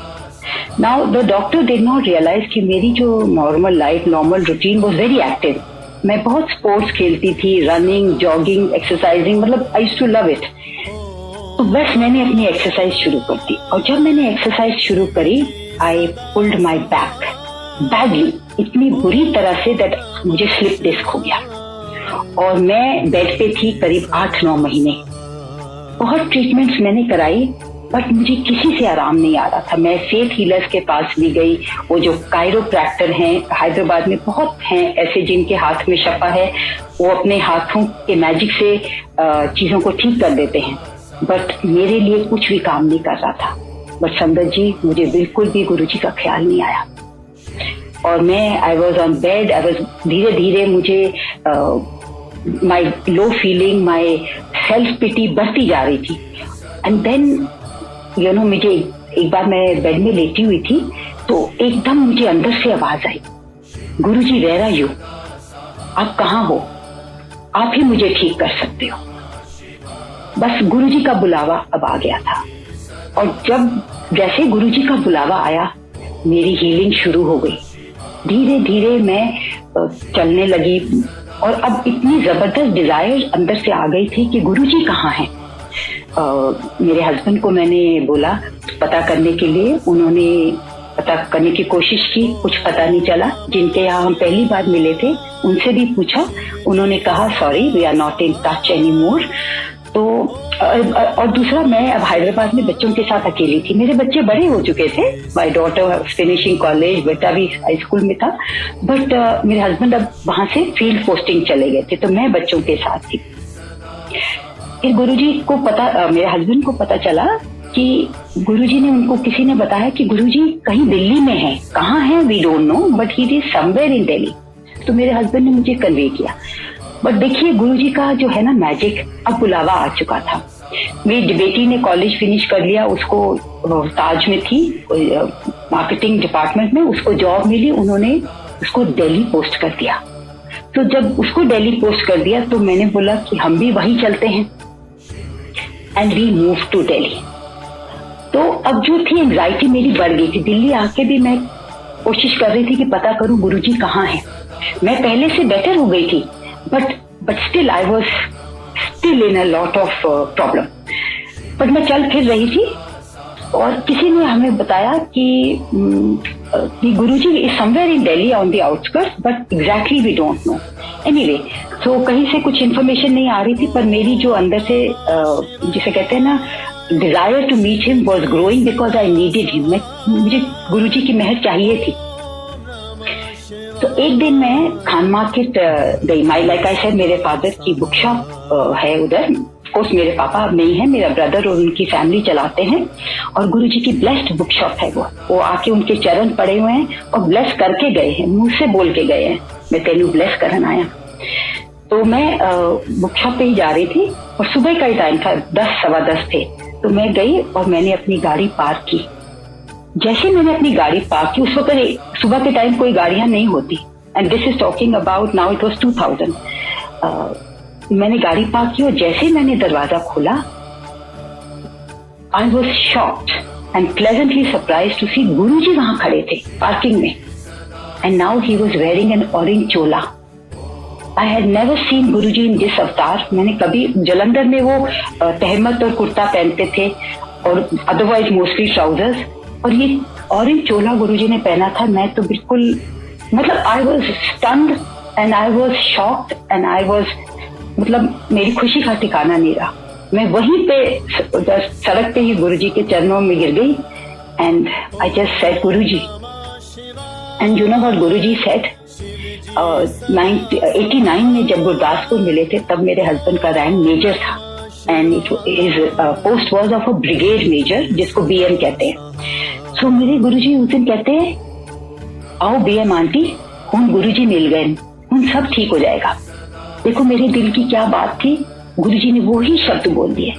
[SPEAKER 2] Now the doctor did not realise कि मेरी जो normal life, normal routine was very active. मैं बहुत स्पोर्ट्स खेलती थी, रनिंग, जॉगिंग, एक्सरसाइजिंग, मतलब I used to love it. तो बस मैंने अपनी एक्सरसाइज शुरू कर दी, और जब मैंने एक्सरसाइज शुरू करी, I pulled my back badly, इतनी बुरी तरह से दैट मुझे स्लिप डिस्क हो गया, और मैं बेड पे थी करीब 8-9 महीने। बहुत ट्रीटमेंट्स मैंने कराई, बट मुझे किसी से आराम नहीं आ रहा था। मैं फेथ हीलर्स के पास भी गई, वो जो कायरोप्रैक्टर हैं हैदराबाद में बहुत हैं ऐसे, जिनके हाथ में शफा है, वो अपने हाथों के मैजिक से चीजों को ठीक कर देते हैं, बट मेरे लिए कुछ भी काम नहीं कर रहा था। बट संगत जी, मुझे बिल्कुल भी गुरुजी का ख्याल नहीं आया, और मैं I was on bed, I was, धीरे धीरे मुझे माई लो फीलिंग, माई सेल्फ पिटी बढ़ती जा रही थी। एंड देन मुझे एक बार मैं बेड में लेटी हुई थी, तो एकदम मुझे अंदर से आवाज आई, गुरुजी वेयर आर यू, आप कहाँ हो, आप ही मुझे ठीक कर सकते हो। बस गुरुजी का बुलावा अब आ गया था, और जब जैसे गुरुजी का बुलावा आया, मेरी हीलिंग शुरू हो गई। धीरे धीरे मैं चलने लगी, और अब इतनी जबरदस्त डिजायर अंदर से आ गई थी कि गुरुजी कहाँ हैं। मेरे हस्बैंड को मैंने बोला पता करने के लिए, उन्होंने पता करने की कोशिश की, कुछ पता नहीं चला। जिनके यहाँ हम पहली बार मिले थे उनसे भी पूछा, उन्होंने कहा sorry we are not in touch any more. तो और दूसरा, मैं अब हैदराबाद में बच्चों के साथ अकेली थी, मेरे बच्चे बड़े हो चुके थे, माय डॉटर फिनिशिंग कॉलेज, बेटा भी हाई स्कूल में था, बट मेरे हस्बैंड अब वहां से फील्ड पोस्टिंग चले गए थे, तो मैं बच्चों के साथ थी। फिर गुरुजी को पता, मेरे हस्बैंड को पता चला कि गुरुजी ने उनको, किसी ने बताया कि गुरुजी कहीं दिल्ली में है, कहाँ है we don't know, but he is somewhere in Delhi. तो मेरे हस्बैंड ने मुझे कन्वे किया। बट देखिए गुरुजी का जो है ना मैजिक, अब बुलावा आ चुका था। मेरी बेटी ने कॉलेज फिनिश कर लिया, उसको ताज में थी मार्केटिंग डिपार्टमेंट में, उसको जॉब मिली, उन्होंने उसको दिल्ली पोस्ट कर दिया। तो जब उसको दिल्ली पोस्ट कर दिया तो मैंने बोला कि हम भी वहीं चलते हैं, and we move to Delhi. तो अब जो थी एंजाइटी मेरी बढ़ गई थी। दिल्ली आके भी मैं कोशिश कर रही थी कि पता करूं गुरुजी कहाँ हैं। मैं पहले से बेटर हो गई थी, but still I was still in a lot of problem. But मैं चल फिर रही थी और किसी ने हमें बताया कि Guruji is somewhere in Delhi on the outskirts, but exactly we don't know. Anyway, तो कहीं से कुछ इन्फॉर्मेशन नहीं आ रही थी, पर मेरी जो अंदर से जिसे कहते हैं ना desire to meet him was growing because I needed him. मुझे गुरुजी की मेहर चाहिए थी। तो एक दिन मैं खान मार्केट गई। माई लाइक आई सेड, मेरे फादर की बुक शॉप है उधर। कोर्स मेरे पापा अब नहीं है, मेरा ब्रदर और उनकी फैमिली चलाते हैं, और गुरुजी की ब्लेस्ड बुक शॉप है वो आके उनके चरण पड़े हुए हैं और ब्लेस करके गए हैं, मुंह से बोल के गए हैं, मैं तेनू ब्लेस करन आया। तो मैं बुक शॉप पे ही जा रही थी और सुबह का ही टाइम था, 10 सवा 10 थे। तो मैं गई और मैंने अपनी गाड़ी पार्क की। जैसे मैंने अपनी गाड़ी पार्क की, उस वक्त सुबह के टाइम कोई गाड़ियां नहीं होती, and this is talking about now it was 2000। मैंने गाड़ी पार्क की और जैसे मैंने दरवाजा खोला, I was shocked and pleasantly surprise to see Guruji वहां खड़े थे पार्किंग में, and now he was wearing an orange chola. I had never seen Guruji in this avatar. मैंने कभी, जलंधर में वो तहमत और कुर्ता पहनते थे और अदरवाइज मोस्टली ट्राउजर्स, और ये ऑरेंज चोला गुरुजी ने पहना था। मैं तो बिल्कुल, मतलब I was stunned and I was shocked and I was, मतलब मेरी खुशी का ठिकाना नहीं रहा। मैं वहीं पे सड़क पे ही गुरुजी के चरणों में गिर गई, and I just said Guruji, and you know what Guruji said. 89 में जब गुरदासपुर मिले थे, तब मेरे हस्बैंड का रैंक मेजर था, and his post was of a brigade major, जिसको BM कहते हैं। सो मेरे गुरुजी उस दिन कहते हैं, आओ BM आंटी, हुन गुरुजी मिल गए, हुन सब ठीक हो जाएगा। देखो मेरे दिल की क्या बात थी, गुरुजी ने वो ही शब्द बोल दिए।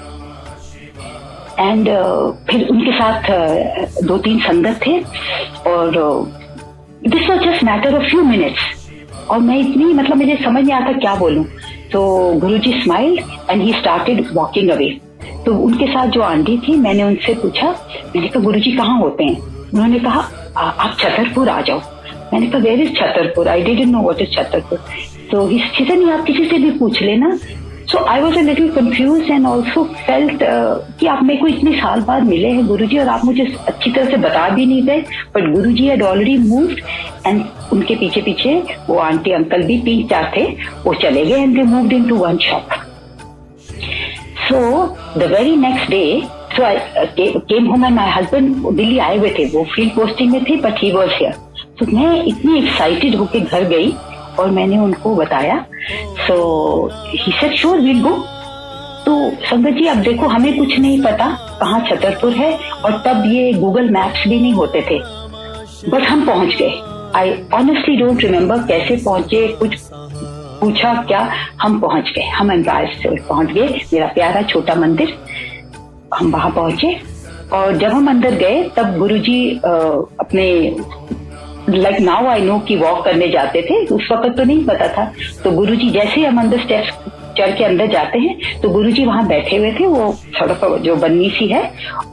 [SPEAKER 2] एंड फिर उनके साथ 2-3 संगत थे, और this was just matter of few minutes, और मैं इतनी, मतलब मुझे समझ नहीं आता क्या बोलूं। तो Guruji smiled and he started walking away. तो उनके साथ जो आंटी थी, मैंने उनसे पूछा, मैंने कहा गुरुजी कहाँ होते हैं? उन्होंने कहा आप छतरपुर आ जाओ। मैंने कहा where is Chhatarpur? I didn't know what is Chhatarpur. तो ही सेड नहीं, आप किसी से भी पूछ लेना। So I was a little confuse and also felt कि आप मेरे को इतने साल बाद मिले हैं गुरुजी, और आप मुझे अच्छी तरह से बता भी नहीं गए। But Guruji had already moved, and उनके पीछे पीछे वो आंटी अंकल भी 3-4 थे, वो चले गए, and they moved into one shop. So the very next day, so I came home, and my husband Delhi आए हुए थे, वो फील्ड पोस्टिंग में थे, बट ही वाज हियर। तो मैं इतनी एक्साइटेड होके घर गई और मैंने उनको बताया। सो ही सेड श्योर वील गो। तो संगत जी, अब देखो हमें कुछ नहीं पता कहाँ छतरपुर है, और तब ये गूगल मैप्स भी नहीं होते थे, बट हम पहुंच गए। आई ऑनेस्टली डोंट रिमेम्बर कैसे पहुंचे, कुछ पूछा क्या, हम पहुंच गए। हम एम्ब्राइज से पहुंच गए, मेरा प्यारा छोटा मंदिर, हम वहां पहुंचे। और जब हम अंदर गए तब गुरुजी अपने, लाइक नाउ आई नो कि वॉक करने जाते थे, उस वक्त तो नहीं पता था। तो गुरुजी जैसे ही हम अंदर स्टेप्स चढ़ के अंदर जाते हैं, तो गुरुजी वहां बैठे हुए थे, वो सड़क जो बन्नी सी है,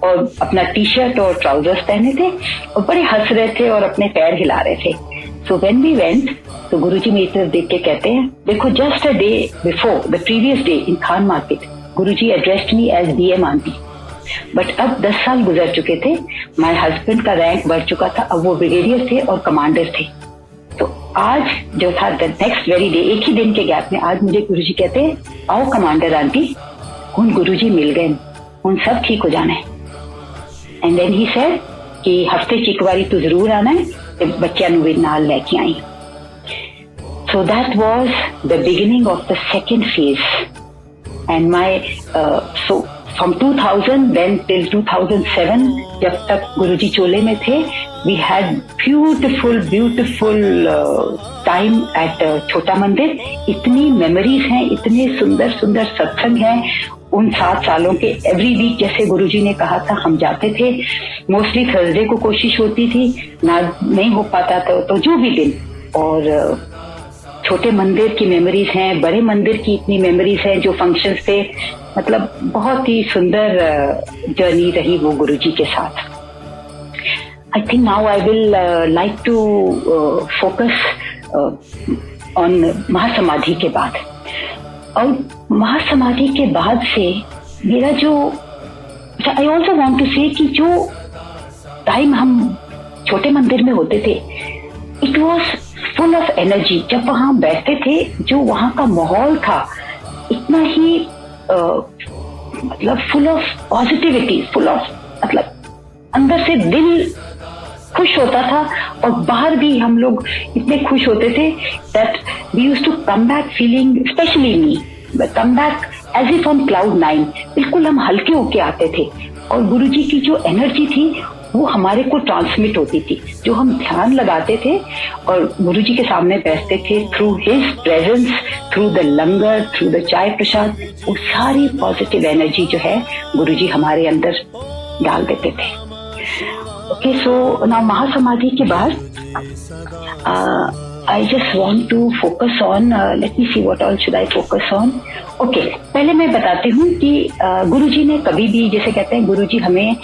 [SPEAKER 2] और अपना टी-शर्ट और ट्राउजर्स पहने थे, और बड़े हंस रहे थे और अपने पैर हिला रहे थे। सो व्हेन वी वेंट, तो गुरुजी मेरी तरफ देख के कहते हैं, देखो just a day before, the previous day in Khan Market, Guruji addressed me as BM aunty, but अब 10 साल गुजर चुके थे, माय हस्बैंड का रैंक बढ़ चुका था, अब वो ब्रिगेडियर थे और कमांडर थे। तो आज जो था द नेक्स्ट वेरी डे, एक ही दिन के गैप में, आज मुझे गुरुजी कहते हैं, आओ कमांडर आंटी, उन गुरुजी मिल गए, उन सब ठीक हो जाना है। एंड देन ही सेड कि हफ्ते च एक बारी तो जरूर आना है, बच्चों नूं भी नाल लेके आई। So that was the beginning of the second phase and my so from 2000 then till 2007 जब तक गुरुजी चोले में थे, we had beautiful time at Chhota Mandir. इतनी मेमोरीज हैं, इतने सुंदर सुंदर सत्संग हैं उन 7 सालों के. एवरी वीक जैसे गुरुजी ने कहा था हम जाते थे. मोस्टली थर्सडे को कोशिश होती थी, ना नहीं हो पाता था तो जो भी दिन. और छोटे मंदिर की मेमोरीज हैं, बड़े मंदिर की इतनी मेमोरीज हैं जो फंक्शंस थे. मतलब बहुत ही सुंदर जर्नी रही वो गुरुजी के साथ. I think now I will like to focus on महासमाधि के बाद. और महासमाधि के बाद से मेरा जो, I also want to say कि जो टाइम हम छोटे मंदिर में होते थे, it was full of energy. जब वहां बैठते थे, जो वहां का माहौल था इतना ही मतलब full of positivity, full of मतलब अंदर से दिल खुश होता था. और बाहर भी हम लोग इतने खुश होते थे that we used to come back feeling, specially me, come back as if on cloud 9. बिल्कुल हम हल्के होके आते थे. और गुरुजी की जो एनर्जी थी वो हमारे को ट्रांसमिट होती थी. जो हम ध्यान लगाते थे और गुरुजी के सामने बैठते थे, through his presence, through the langar, through the चाय प्रसाद, वो सारी पॉजिटिव एनर्जी जो है गुरुजी हमारे अंदर डाल देते थे. ओके, सो नाउ महासमाधि के बाद I just want to focus on, let me see what all should I focus on. Okay, पहले मैं बताती हूँ कि गुरुजी ने कभी भी, जैसे कहते हैं गुरुजी हमें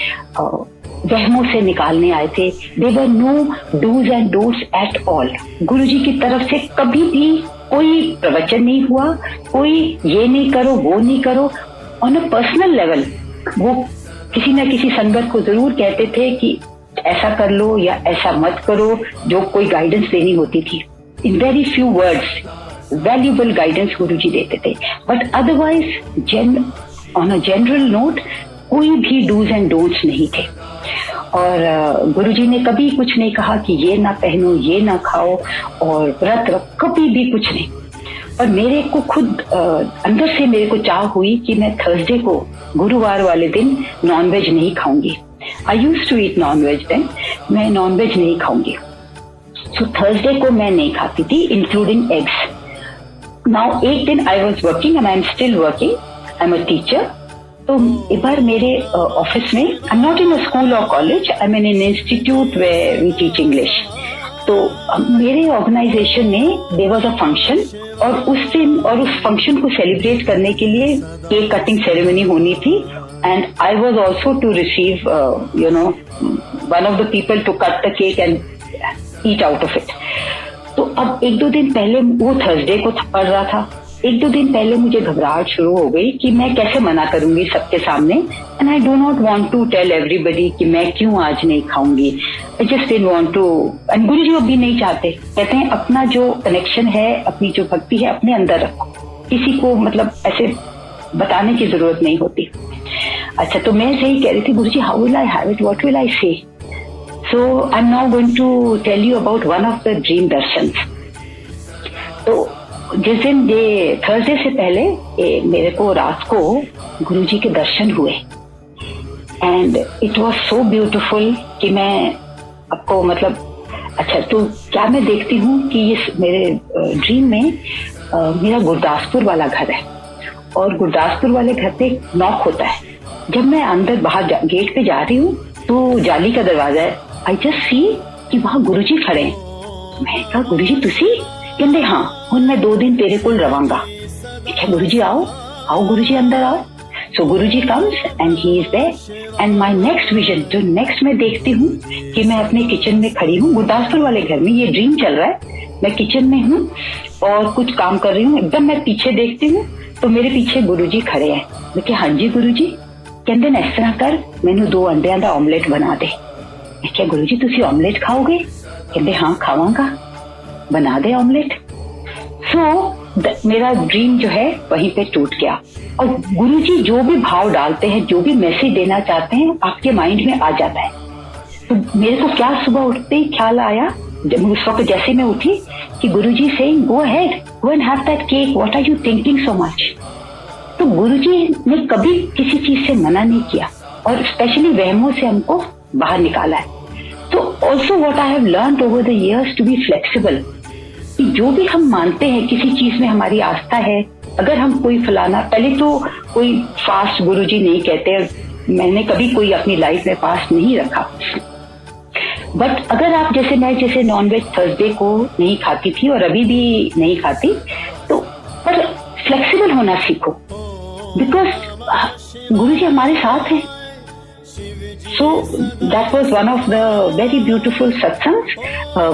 [SPEAKER 2] वहमों से निकालने आए थे. There were no do's and don'ts at all. गुरुजी की तरफ से कभी भी कोई प्रवचन नहीं हुआ, कोई ये नहीं करो वो नहीं करो. ऑन अ पर्सनल लेवल वो किसी न किसी संगत को जरूर कहते थे कि ऐसा कर लो या ऐसा मत करो, जो कोई गाइडेंस देनी होती थी. In very few words valuable guidance Guruji देते थे. But otherwise on a general note कोई भी डूज एंड डोंट्स नहीं थे. और गुरुजी ने कभी कुछ नहीं कहा कि ये ना पहनो, ये ना खाओ और व्रत रखो, कभी भी कुछ नहीं. और मेरे को खुद अंदर से मेरे को चाह हुई कि मैं थर्सडे को, गुरुवार वाले दिन नॉनवेज नहीं खाऊंगी. I used to eat nonveg then, मैं नॉनवेज नहीं खाऊंगी. सो थर्सडे को मैं नहीं खाती थी, इंक्लूडिंग एग्स. नाउ एक दिन I was working and I am still working, I am a teacher. तो एक बार मेरे ऑफिस में, I am not in a school और college, I am in an institute where we teach English. तो मेरे ऑर्गेनाइजेशन में देयर वाज अ फंक्शन, और उस दिन और उस फंक्शन को सेलिब्रेट करने के लिए केक कटिंग सेरेमनी होनी थी. And I was also to receive one of the people to cut the cake and eat out of it. तो अब 1-2 दिन पहले, वो थर्सडे को पड़ रहा था, 1-2 दिन पहले मुझे घबराहट शुरू हो गई कि मैं कैसे मना करूंगी सबके सामने. And I do not want to tell everybody कि मैं क्यों आज नहीं खाऊंगी. I just didn't want to. And Guruji भी नहीं चाहते, कहते हैं अपना जो कनेक्शन है, अपनी जो भक्ति है अपने अंदर रखो, किसी को मतलब ऐसे बताने की जरूरत नहीं होती. अच्छा, तो मैं सही कह रही थी, Guruji how will I have it, what will I say. So I am now going to tell you about one of the dream darshan. तो जिस दिन ये थर्सडे से पहले मेरे को रात को गुरुजी के दर्शन हुए. And it was so beautiful कि मैं आपको मतलब, अच्छा तो क्या मैं देखती हूँ कि ये मेरे ड्रीम में मेरा गुरदासपुर वाला घर है, और गुरदासपुर वाले घर पे नॉक होता है. जब मैं अंदर बाहर गेट पे जा रही हूँ तो जाली का दरवाजा है. आई जस्ट सी कि वहां गुरुजी खड़े हैं. मैं कहा गुरुजी तुसी? कहते हाँ, हुन मैं 2 दिन तेरे को रवांगा. गुरुजी आओ आओ, गुरुजी अंदर आओ. So Guruji comes and he is there. And my next vision, जो नेक्स्ट मैं देखती हूँ कि मैं अपने किचन में खड़ी हूँ गुरदासपुर वाले घर में. ये ड्रीम चल रहा है, मैं किचन में हूँ और कुछ काम कर रही हूँ. एकदम मैं पीछे देखती हूँ तो मेरे पीछे गुरुजी खड़े हैं. मैं क्या, हाँ जी गुरुजी. कहते ना इस तरह कर, मैनू 2 अंडियां दा ऑमलेट बना दे. मैं क्या गुरुजी तुसी ऑमलेट खाओगे? कहते हाँ खावांगा, बना दे ऑमलेट. सो मेरा ड्रीम जो है वहीं पे टूट गया. और गुरुजी जो भी भाव डालते हैं, जो भी मैसेज देना चाहते हैं, आपके माइंड में आ जाता है. तो मेरे को क्या सुबह उठते ही ख्याल आया, जब उस वक्त जैसे मैं उठी, कि Guruji saying go ahead, go and have that cake, what are you thinking so much. तो गुरुजी ने कभी किसी चीज से मना नहीं किया और स्पेशली वहमों से हमको बाहर निकाला है। तो also what I have learned over the years to be flexible, कि जो भी हम मानते हैं, किसी चीज में हमारी आस्था है, अगर हम कोई फलाना, पहले तो कोई फास्ट गुरुजी नहीं कहते, मैंने कभी कोई अपनी लाइफ में फास्ट नहीं रखा, बट अगर आप जैसे नॉनवेज थर्सडे को नहीं खाती थी और अभी भी नहीं खाती, तो पर फ्लेक्सिबल होना सीखो, बिकॉज गुरुजी हमारे साथ हैं। So that was one of the very beautiful satsangs,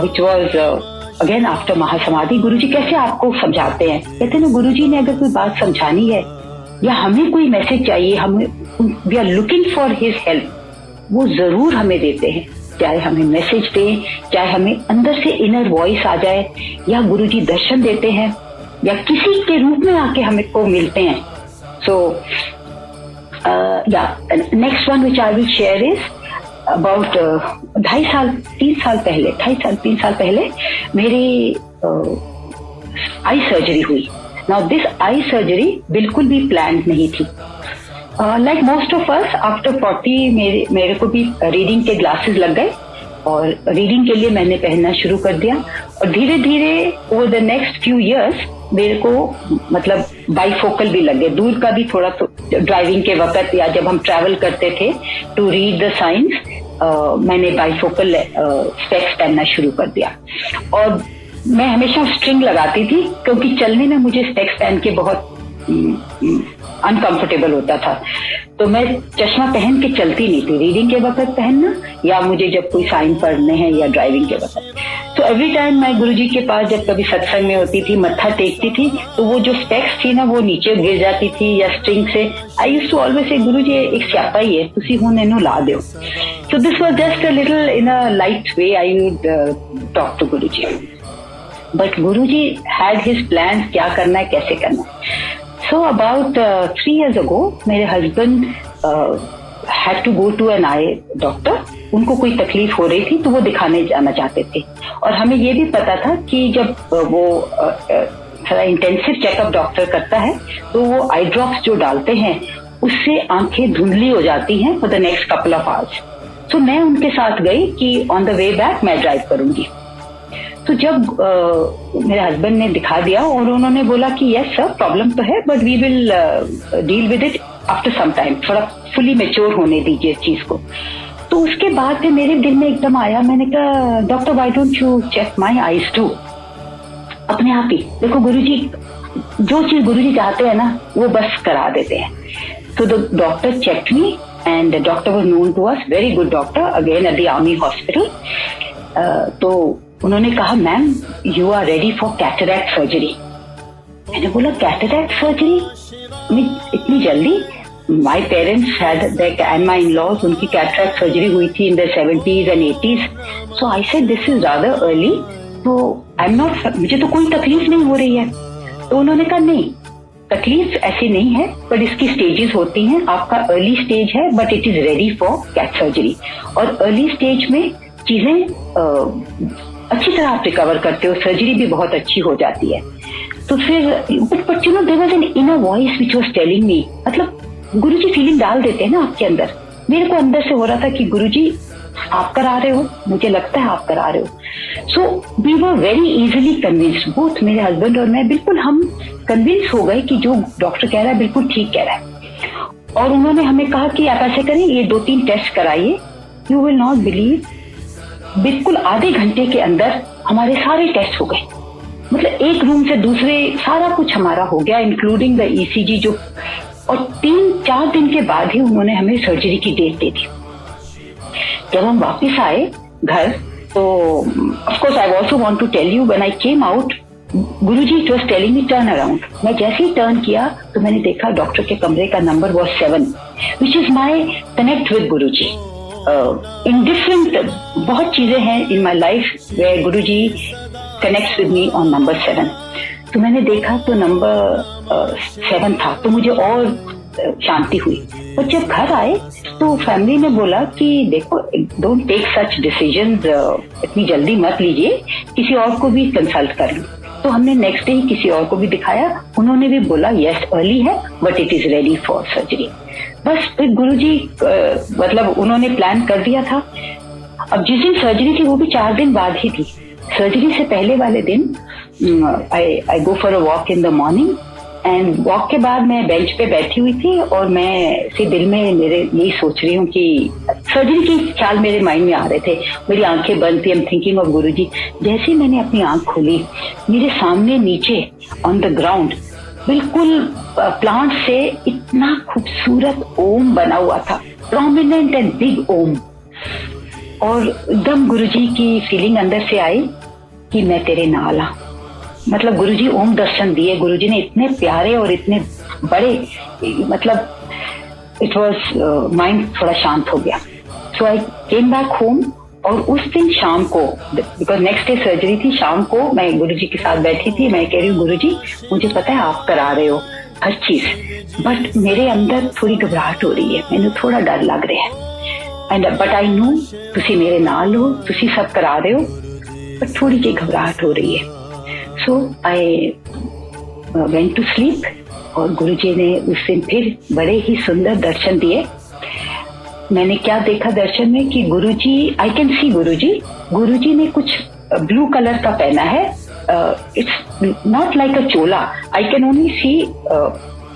[SPEAKER 2] which was again after महासमाधि। गुरुजी कैसे आपको समझाते हैं, कहते हैं ना, गुरुजी ने अगर कोई बात समझानी है या हमें कोई मैसेज चाहिए, हमें we are looking for his help, वो जरूर हमें देते हैं, चाहे हमें मैसेज दें, चाहे हमें अंदर से इनर वॉइस आ जाए, या गुरुजी दर्शन देते हैं या किसी के रूप में आके हमें को मिलते हैं। So next one which I will share is about 3 साल पहले मेरी आई सर्जरी हुई। नाउ दिस आई सर्जरी बिल्कुल भी प्लान नहीं थी। Like most of us after 40 मेरे को भी रीडिंग के ग्लासेस लग गए और रीडिंग के लिए मैंने पहनना शुरू कर दिया, और धीरे धीरे over the next few years मेरे को मतलब बाईफोकल भी लग गए, दूर का भी थोड़ा, तो ड्राइविंग के वक्त या जब हम ट्रैवल करते थे टू रीड द साइंस, मैंने बाईफोकल स्पेक्स पहनना शुरू कर दिया। और मैं हमेशा स्ट्रिंग लगाती थी क्योंकि चलने में मुझे स्पेक्स पहन के बहुत अनकंफर्टेबल होता था, तो मैं चश्मा पहन के चलती नहीं थी, रीडिंग के वक्त पहनना या मुझे जब कोई साइन पढ़ने हैं या ड्राइविंग के वक्त। तो एवरी टाइम मैं गुरुजी के पास जब कभी सत्संग में होती थी, मत्था टेकती थी, तो वो जो स्पेक्स थी ना वो नीचे गिर जाती थी या स्ट्रिंग से। आई यूज्ड टू ऑलवेज से, गुरुजी एक स्यापा ही है, तुसी हुण इहनूं ला दिओ। So this was just a little in a light way I would talk to Guruji, but Guruji had his plan, क्या करना है, कैसे करना है। So about 3 years ago, मेरे husband had to go to an eye doctor. उनको कोई तकलीफ हो रही थी तो वो दिखाने जाना चाहते थे, और हमें ये भी पता था कि जब वो थोड़ा इंटेंसिव चेकअप डॉक्टर करता है तो वो आई ड्रॉप्स जो डालते हैं उससे आंखें धुंधली हो जाती हैं for the next couple of hours. तो मैं उनके साथ गई कि ऑन द वे बैक मैं ड्राइव करूंगी। तो जब मेरे हस्बैंड ने दिखा दिया और उन्होंने बोला कि यस सर, प्रॉब्लम तो है but we will deal with it after some time, थोड़ा फुली मैच्योर होने दीजिए इस चीज को। तो उसके बाद फिर मेरे दिल में एकदम आया, मैंने कहा doctor why don't you check my eyes too, अपने आप ही। देखो गुरुजी जो चीज गुरुजी चाहते हैं ना वो बस करा देते हैं। तो the doctor checked me and the doctor was known to us, very good doctor, again at the army hospital. तो उन्होंने कहा ma'am you are ready for cataract surgery. मैंने बोला कैटरैक्ट सर्जरी इतनी जल्दी? My parents had and my in-laws, उनकी cataract surgery हुई थी in the 70s and 80s। So I said this is rather early, तो आई एम नॉट, मुझे तो कोई तकलीफ नहीं हो रही है। तो उन्होंने कहा नहीं, तकलीफ ऐसी नहीं है बट इसकी स्टेजेस होती हैं, आपका अर्ली स्टेज है but it is ready for cat surgery. और अर्ली स्टेज में चीजें अच्छी तरह आप रिकवर करते हो, सर्जरी भी बहुत अच्छी हो जाती है। तो फिर but you know there was an inner voice which was telling me, मतलब गुरुजी फीलिंग डाल देते हैं ना आपके अंदर। मेरे को अंदर से हो रहा था कि गुरुजी आप करा रहे हो, मुझे लगता है आप करा रहे हो। So we were very easily convinced, both मेरे हस्बैंड और मैं, बिल्कुल हम कन्विंस हो गए कि जो डॉक्टर कह रहा है बिल्कुल ठीक कह रहा है। और उन्होंने हमें कहा कि आप ऐसे करें, ये 2-3 टेस्ट कराइए, यू विल नॉट बिलीव, बिल्कुल आधे घंटे के अंदर हमारे सारे टेस्ट हो गए। मतलब एक रूम से दूसरे सारा कुछ हमारा हो गया, इंक्लूडिंग द ईसीजी जो, और 3-4 दिन के बाद ही उन्होंने हमें सर्जरी की डेट दे दी। जब हम वापस आए घर तो of course I also want to tell you, when I came out Guruji it was telling me turn around. मैं जैसे ही टर्न किया तो मैंने देखा डॉक्टर के कमरे का number was 7, which is my connect with Guruji. In different बहुत चीजें हैं in my life where Guruji connects with me on number 7। तो मैंने देखा तो नंबर 7 था, तो मुझे और शांति हुई। और जब घर आए तो फैमिली ने बोला कि देखो डोंट टेक सच डिसीजंस, इतनी जल्दी मत लीजिए, किसी और को भी कंसल्ट कर लो। तो हमने नेक्स्ट डे ही किसी और को भी दिखाया, उन्होंने भी बोला यस अर्ली है but it is ready for surgery. बस फिर गुरुजी मतलब उन्होंने प्लान कर दिया था। अब जिस दिन सर्जरी थी वो भी 4 दिन बाद ही थी। सर्जरी से पहले वाले दिन I go for a walk in the morning and walk के बाद मैं बेंच पे बैठी हुई थी और मैं से दिल में मेरे यही सोच रही हूँ कि सर्जरी के ख्याल मेरे माइंड में आ रहे थे। मेरी आंखें बंद थी, आई एम थिंकिंग ऑफ गुरुजी। जैसे ही मैंने अपनी आंख खोली, मेरे सामने नीचे ऑन द ग्राउंड बिल्कुल प्लांट से इतना खूबसूरत ओम बना हुआ था, प्रोमिनेंट एंड बिग ओम। और एकदम गुरुजी की फीलिंग अंदर से आई कि मैं तेरे नाल हाँ। मतलब गुरुजी ओम दर्शन दिए, गुरुजी ने इतने प्यारे और इतने बड़े, मतलब इट वाज माइंड थोड़ा शांत हो गया। सो आई केम बैक होम और उस दिन शाम को, बिकॉज नेक्स्ट डे सर्जरी थी, शाम को मैं गुरुजी के साथ बैठी थी। मैं कह रही हूँ गुरुजी मुझे पता है आप करा रहे हो हर चीज, बट मेरे अंदर थोड़ी घबराहट हो रही है, मैंने थोड़ा डर लग रहा है एंड बट आई नो तुसी मेरे नाल हो, तुसी सब करा रहे हो, बट थोड़ी जी घबराहट हो रही है। So I went to sleep और गुरुजी ने उस दिन फिर बड़े ही सुंदर दर्शन दिए। मैंने क्या देखा दर्शन में कि गुरुजी, आई कैन सी गुरुजी ने कुछ ब्लू कलर का पहना है। It's not like a chola, I can only see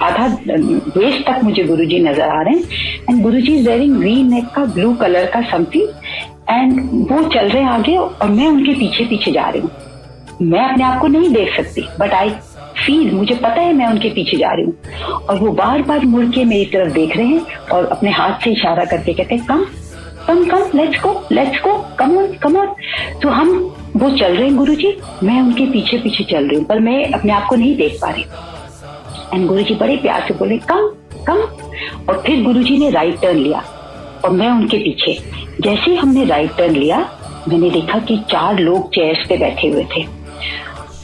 [SPEAKER 2] आधा वेस्ट तक मुझे गुरुजी नजर आ रहे हैं and Guruji is wearing V neck का ब्लू कलर का समथिंग एंड वो चल रहे हैं आगे और मैं उनके पीछे पीछे जा रही हूँ। मैं अपने आप को नहीं देख सकती बट आई फील, मुझे पता है मैं उनके पीछे जा रही हूँ और वो बार बार मुड़ के मेरी तरफ देख रहे हैं और अपने हाथ से इशारा करके कहते हैं कम कम कम, लेट्स गो, कम ऑन। तो हम वो चल रहे हैं गुरुजी, मैं उनके पीछे पीछे चल रही हूँ पर मैं अपने आप को नहीं देख पा रही। एंड गुरुजी बड़े प्यार से बोले कम और फिर गुरुजी ने राइट टर्न लिया और मैं उनके पीछे। जैसे ही हमने राइट टर्न लिया मैंने देखा कि 4 लोग चेयर्स पे बैठे हुए थे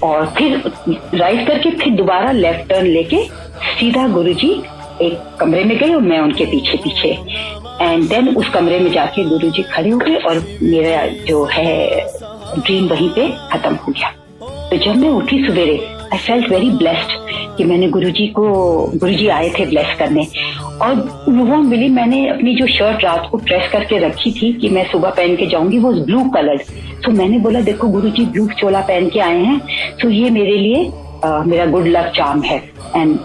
[SPEAKER 2] और फिर राइट करके फिर दोबारा लेफ्ट टर्न लेके सीधा गुरुजी एक कमरे में गए और मैं उनके पीछे पीछे। एंड देन उस कमरे में जाके गुरुजी खड़े हो गए और मेरा जो है ड्रीम वहीं पे खत्म हो गया। तो जब मैं उठी सवेरे आई फेल्ट वेरी ब्लेस्ड कि मैंने गुरुजी आए थे ब्लेस करने। और यू वोंट बिलीव, मैंने अपनी जो शर्ट रात को प्रेस करके रखी थी कि मैं सुबह पहन के जाऊंगी, वो ब्लू कलर्ड। तो मैंने बोला देखो गुरुजी ब्लू चोला पहन के आए हैं, तो ये मेरे लिए मेरा गुड लक चार्म है। एंड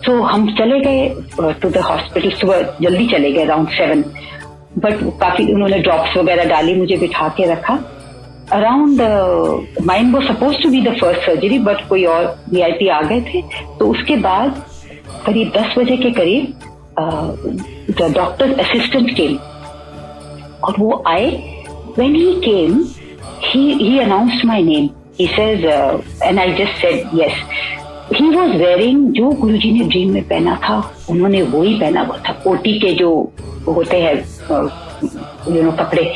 [SPEAKER 2] तो हम चले गए टू द हॉस्पिटल, सुबह जल्दी चले गए अराउंड 7, बट काफी उन्होंने ड्रॉप्स वगैरह डाली, मुझे बिठा के रखा। अराउंड माइन वो suppose to be the first surgery but कोई और VIP आ गए थे। तो उसके बाद करीब 10 बजे के करीब द डॉक्टर असिस्टेंट केम और वो आए। When he came he announced my name. He says and I just said yes. He was wearing जो गुरुजी ने ड्रीम में पहना था, उन्होंने वो ही पहना हुआ था, OT के जो होते हैं कपड़े,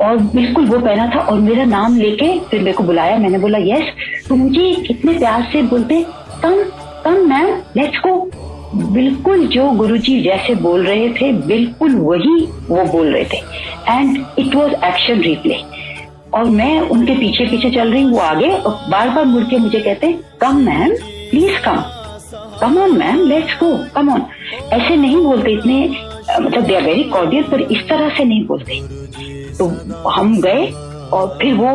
[SPEAKER 2] और बिल्कुल वो पहना था। और मेरा नाम लेके फिर मेरे को बुलाया, मैंने बोला यस। तो मुझे इतने प्यार से बोलते कम मैम लेट्स गो। बिल्कुल जो गुरुजी जैसे बोल रहे थे बिल्कुल वही वो बोल रहे थे and it was action replay. और मैं उनके पीछे पीछे चल रही हूँ, वो आगे और बार बार मुड़ के मुझे कहते come ma'am please come on ma'am let's go come on. ऐसे नहीं बोलते इतने, मतलब दे आर वेरी कॉर्डियल, पर इस तरह से नहीं बोलते। तो हम गए और फिर वो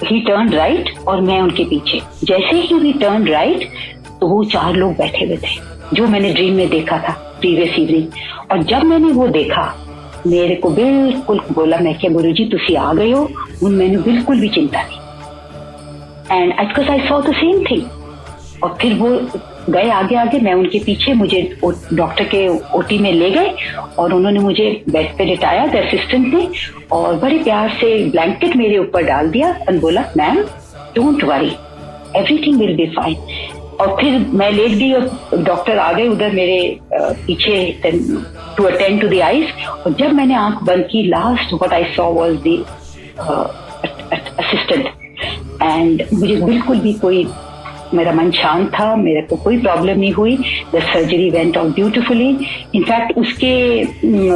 [SPEAKER 2] ही टर्न राइट और मैं उनके पीछे। जैसे ही ही टर्न राइट तो वो 4 लोग बैठे हुए थे जो मैंने ड्रीम में देखा था प्रीवियस इवनिंग। और जब मैंने वो देखा मेरे को बिल्कुल बोला, मैं क्या गुरुजी तुसी आ गए हो, मैंने बिल्कुल भी चिंता नहीं। And because I saw the same thing. और फिर वो गए आगे, मैं उनके पीछे, मुझे डॉक्टर के OT में ले गए और उन्होंने मुझे बेड पे लेटाया, द असिस्टेंट ने, और बड़े प्यार से ब्लैंकेट मेरे ऊपर डाल दिया और बोला ma'am don't worry everything will be fine. और फिर मैं लेट गई और डॉक्टर आ गए उधर मेरे पीछे to attend to the eyes. और जब मैंने आंख बंद की, last what I saw was the assistant. And मुझे बिल्कुल भी कोई, मेरा मन शांत था, मेरे को कोई प्रॉब्लम नहीं हुई। The surgery went out beautifully. In fact उसके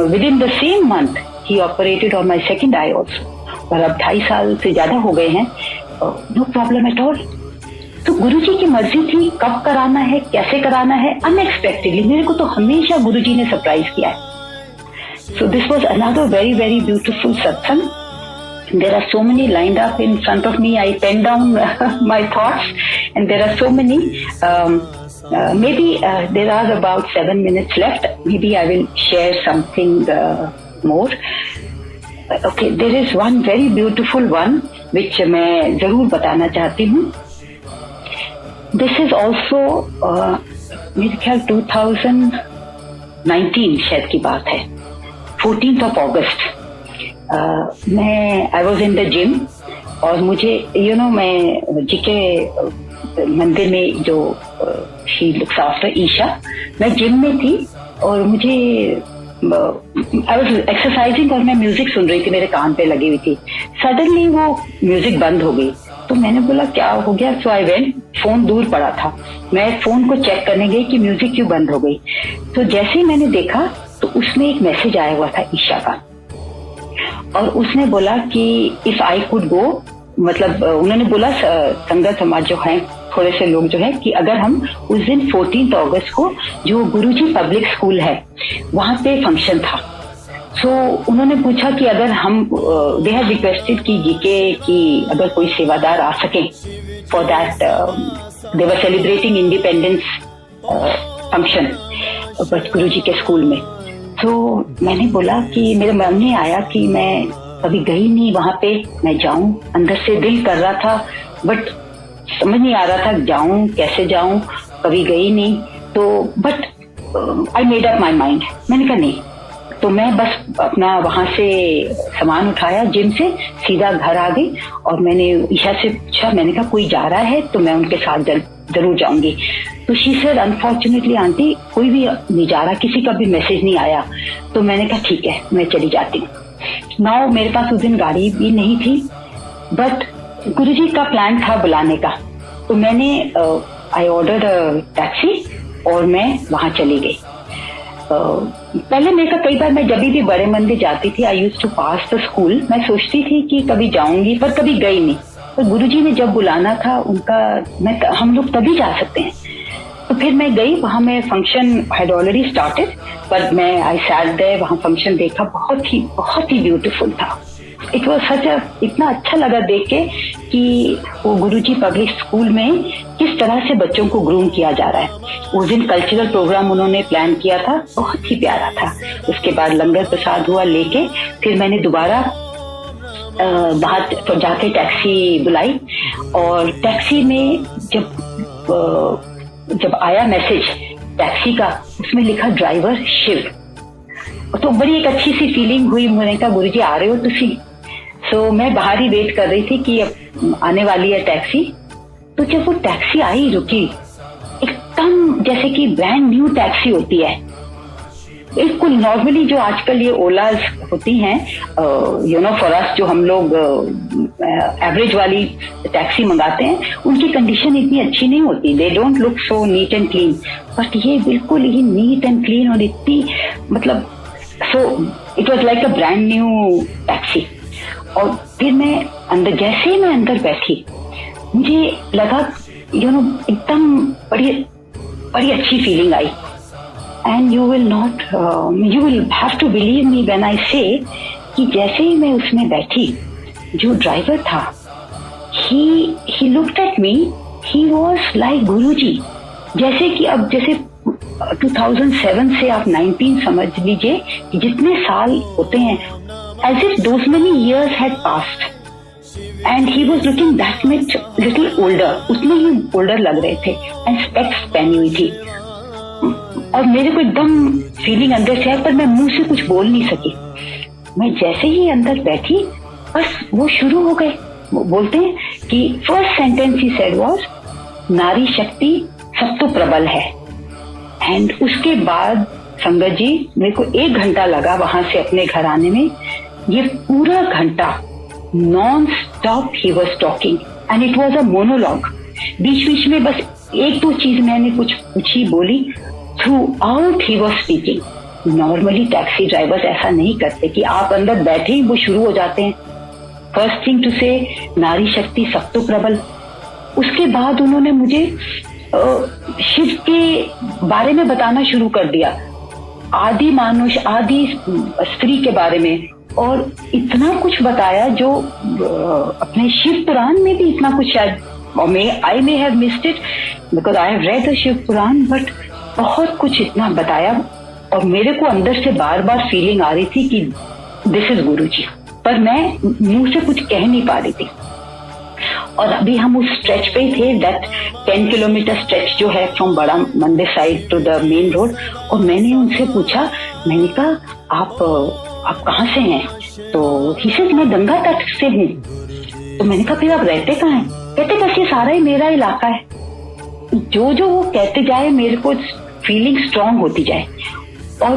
[SPEAKER 2] within the same month he operated on my second eye also. और अब 2.5 साल से ज्यादा हो गए हैं, नो प्रॉब्लम एट ऑल। तो गुरुजी की मर्जी थी कब कराना है, कैसे कराना है, अनएक्सपेक्टेडली मेरे को तो हमेशा गुरुजी ने सरप्राइज किया है. So this was another very, very beautiful satsang. There are so many lined up in front of me. I pen down my thoughts, and there are so many. Maybe there are about 7 minutes left. Maybe I will share something more. Okay, there is one very beautiful one which मैं जरूर बताना चाहती हूँ. This is also मेरे ख्याल 2019 शायद की बात है. 14th of August. मैं I was in the gym और मुझे मैं जी के मंदिर में जो शी लुक्स आफ्टर ईशा, मैं जिम में थी और मुझे आई वॉज एक्सरसाइजिंग और मैं म्यूजिक सुन रही थी, मेरे कान पे लगी हुई थी. सडनली वो म्यूजिक बंद हो गई तो मैंने बोला क्या हो गया. सो आई वेंट, फोन दूर पड़ा था, मैं फोन को चेक करने गई कि म्यूजिक क्यों बंद हो गई. तो जैसे ही मैंने देखा तो उसमें एक मैसेज आया हुआ था ईशा का, और उसने बोला कि इफ आई कुड गो, मतलब उन्होंने बोला संगत समाज जो है, थोड़े से लोग जो है, कि अगर हम उस दिन 14 अगस्त को जो गुरुजी पब्लिक स्कूल है वहां पे फंक्शन था. सो उन्होंने पूछा कि अगर हम दे हैव रिक्वेस्टेड की जीके कि अगर कोई सेवादार आ सके for that, they were celebrating independence function but Guruji के स्कूल में. तो मैंने बोला कि मेरे मन में आया कि मैं कभी गई नहीं वहां पे, मैं जाऊं. अंदर से दिल कर रहा था बट समझ नहीं आ रहा था जाऊं कैसे जाऊं, कभी गई नहीं. तो but I made up my mind. मैंने कहा नहीं. तो मैं बस अपना वहां से सामान उठाया जिम से, सीधा घर आ गई और मैंने ईशा से पूछा, मैंने कहा कोई जा रहा है तो मैं उनके साथ जरूर जाऊंगी. तो शी सेड अनफॉर्चुनेटली आंटी कोई भी नहीं जा रहा, किसी का भी मैसेज नहीं आया. तो मैंने कहा ठीक है मैं चली जाती हूँ. नाउ मेरे पास उस दिन गाड़ी भी नहीं थी बट गुरुजी का प्लान था बुलाने का. तो मैंने आई ऑर्डर्ड टैक्सी और मैं वहां चली गई. पहले मेरे का कई बार मैं जब भी बड़े मंदिर जाती थी, I used to pass the school, मैं सोचती थी कि कभी जाऊंगी पर कभी गई नहीं. तो गुरुजी ने जब बुलाना था उनका, हम लोग तभी जा सकते हैं. तो फिर मैं गई वहां, मैं फंक्शन हैड ऑलरेडी स्टार्टेड पर मैं आई सैट देयर, वहां फंक्शन देखा, बहुत ही ब्यूटीफुल था. इट वाज सच अ, इतना अच्छा लगा देख के कि वो गुरुजी पब्लिक स्कूल में किस तरह से बच्चों को ग्रूम किया जा रहा है. उस दिन कल्चरल प्रोग्राम उन्होंने प्लान किया था, बहुत ही प्यारा था. उसके बाद लंगर प्रसाद हुआ लेके, फिर मैंने दोबारा बाहर जाके टैक्सी बुलाई और टैक्सी में जब आया मैसेज टैक्सी का, उसमें लिखा ड्राइवर शिव. तो बड़ी एक अच्छी सी फीलिंग हुई. मैंने कहा गुरुजी आ रहे हो तुसी. सो मैं बाहर ही वेट कर रही थी कि अब आने वाली है टैक्सी. तो जब वो टैक्सी आई, रुकी, एकदम जैसे कि ब्रांड न्यू टैक्सी होती है बिल्कुल. नॉर्मली जो आजकल ये ओलाज होती हैं, फॉर अस जो हम लोग एवरेज वाली टैक्सी मंगाते हैं, उनकी कंडीशन इतनी अच्छी नहीं होती. They don't look so neat and clean. But ये बिल्कुल ही नीट एंड क्लीन और इतनी, मतलब so it was like a brand new taxi. और फिर मैं अंदर, जैसे ही मैं अंदर बैठी, मुझे लगा एकदम बड़ी अच्छी फीलिंग आई. And you will have to believe me when I say कि जैसे ही मैं उसमें बैठी, जो ड्राइवर था, he looked at me, he was like गुरुजी. जैसे कि अब जैसे 2007 से आप 19 समझ लीजिए, जितने साल होते हैं, as if those many years had passed and he was looking that much little older. उतने ही older लग रहे थे and specs पहनी हुई थी. और मेरे को एकदम फीलिंग अंदर से आई, पर मैं मुंह से कुछ बोल नहीं सकी. मैं जैसे ही अंदर बैठी, बस वो शुरू हो गए. बोलते हैं कि first sentence he said was, नारी शक्ति सब तो प्रबल है. एंड उसके बाद संगत जी, मेरे को 1 घंटा लगा वहां से अपने घर आने में. ये पूरा घंटा non stop he was talking and it was a monologue. बीच बीच में बस 1-2 चीज मैंने कुछ पूछी, बोली. Throughout he was speaking. Normally taxi drivers ऐसा नहीं करते कि आप अंदर बैठे ही वो शुरू हो जाते हैं. फर्स्ट थिंग टू से, नारी शक्ति सब तो प्रबल. उसके बाद उन्होंने मुझे शिव के बारे में बताना शुरू कर दिया, आदि मानुष, आदि स्त्री के बारे में, और इतना कुछ बताया जो अपने शिव पुराण में भी इतना कुछ शायद, I may have missed it because I have read the Shiv Puran, but बहुत कुछ इतना बताया और मेरे को अंदर से बार बार फीलिंग आ रही थी कि दिस इज गुरुजी, पर मैं मुंह से कुछ कह नहीं पा रही थी। और अभी हम उस स्ट्रेच पे ही थे, दैट 10 किलोमीटर स्ट्रेच जो है फ्रॉम बड़ा मंदिर side to the main road. और मैंने उनसे पूछा, मैंने कहा आप कहाँ से हैं? तो ही सेड मैं गंगा तट से हूँ। तो मैंने कहा फिर आप रहते कहाँ हैं? कहते बस ये सारा ही मेरा इलाका है। जो जो वो कहते जाए मेरे को फीलिंग स्ट्रांग होती जाए, और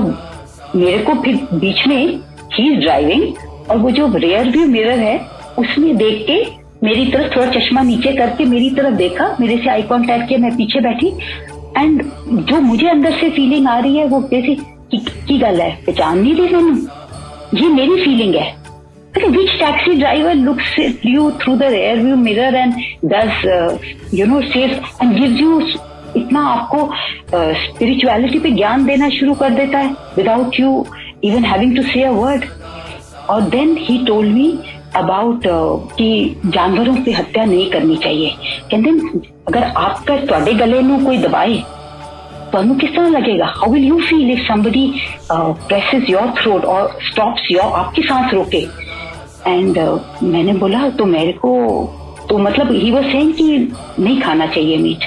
[SPEAKER 2] मेरे को फिर बीच में ही इज ड्राइविंग और वो जो रियर व्यू मिरर है उसमें देख के मेरी तरफ थोड़ा चश्मा नीचे करके मेरी तरफ देखा, मेरे से आई कांटेक्ट किया, मैं पीछे बैठी, एंड जो मुझे अंदर से फीलिंग आ रही है वो कैसी की गल है, पहचान नहीं रही मैंने, ये मेरी फीलिंग है। Which taxi driver looks at you through the rear view mirror and does says and gives you इतना आपको स्पिरिचुअलिटी पे ज्ञान देना शुरू कर देता है without you even having to say a word। और then he told me about कि जानवरों की हत्या नहीं करनी चाहिए। कहते अगर आपका ਤੁਹਾਡੇ गले ਨੂੰ कोई दबाए ਤੁਹਾਨੂੰ किस तरह लगेगा? How will you feel if somebody presses your throat or stops your, आपकी सांस रोके? एंड मैंने बोला तो मेरे को तो मतलब ही वाज सेइंग कि नहीं खाना चाहिए मीट।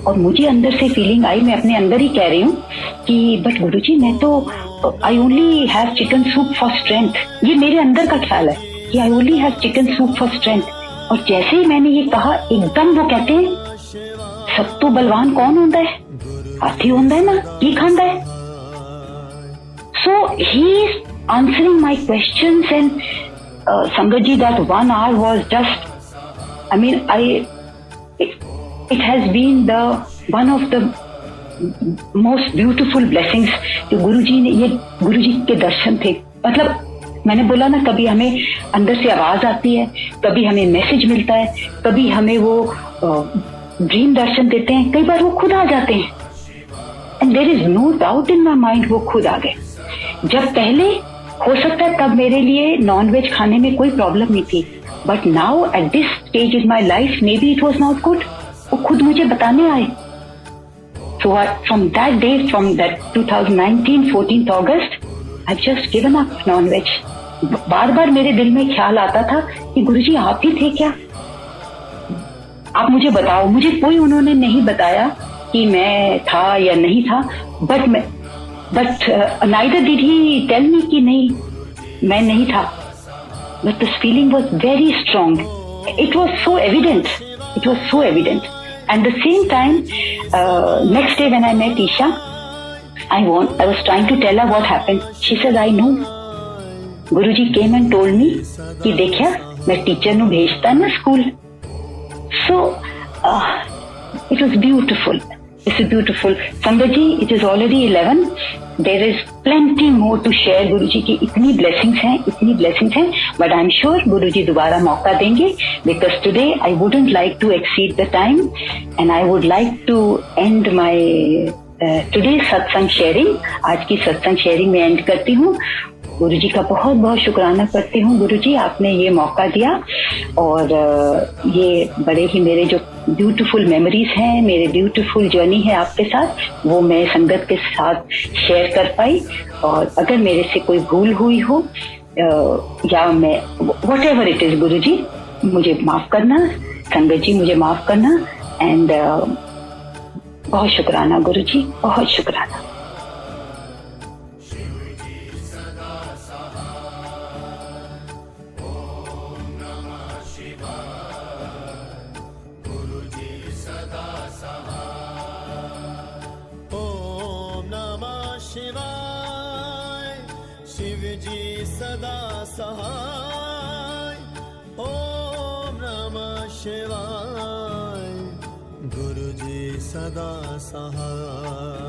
[SPEAKER 2] और मुझे अंदर से फीलिंग आई, मैं अपने अंदर ही कह रही हूँ कि बट गुरुजी मैं तो I only have chicken soup for strength. ये मेरे अंदर का ख्याल है कि I only have chicken soup for strength. और जैसे ही मैंने ये कहा एकदम वो कहते हैं सब तो बलवान कौन होता है? हाथी होता है ना, ये खाता है। So he is answering my questions and Sangatji, that 1 hour was just, I mean, it has been one of the most beautiful blessings कि गुरुजी के दर्शन थे। मतलब मैंने बोला ना, कभी हमें अंदर से आवाज आती है, कभी हमें मैसेज मिलता है, कभी हमें वो ड्रीम दर्शन देते हैं, कई बार वो खुद आ जाते हैं। And there is no doubt in my mind वो खुद आ गए। जब पहले हो सकता है तब मेरे लिए नॉनवेज खाने में कोई प्रॉब्लम नहीं थी, but now at this stage in my life may be it was not good. वो खुद मुझे बताने आए। So from that day, from that 2019 14th August, I just given up non veg. बार बार मेरे दिल में ख्याल आता था कि गुरुजी आप ही थे क्या? आप मुझे बताओ। मुझे कोई उन्होंने नहीं बताया कि मैं था या नहीं था, but neither did he tell me कि नहीं मैं नहीं था, but this feeling was very strong. It was so evident. It was so evident. And the same time, next day when I met Isha, I was trying to tell her what happened. She said, I know. Guruji came and told me कि देखिया मैं teacher ਨੂੰ भेजता ना school. So it was beautiful. This is beautiful. Sangatji, it is already 11. There is plenty more to share. Guruji की इतनी blessings हैं, but I'm sure Guruji दोबारा मौका देंगे, because today I wouldn't like to exceed the time and I would like to end my today's सत्संग sharing. आज की सत्संग शेयरिंग में एंड करती हूँ। गुरुजी का बहुत बहुत शुक्राना करती हूँ। गुरुजी आपने ये मौका दिया और ये बड़े ही मेरे जो ब्यूटीफुल मेमोरीज हैं, मेरे ब्यूटीफुल जर्नी है आपके साथ, वो मैं संगत के साथ शेयर कर पाई। और अगर मेरे से कोई भूल हुई हो या मैं वट एवर इट इज, गुरुजी मुझे माफ करना, संगत जी मुझे माफ करना। एंड बहुत शुक्राना गुरुजी, बहुत शुक्राना।
[SPEAKER 3] शिवजी सदा सहाय, ओम नमः शिवाय, गुरुजी सदा सहाय।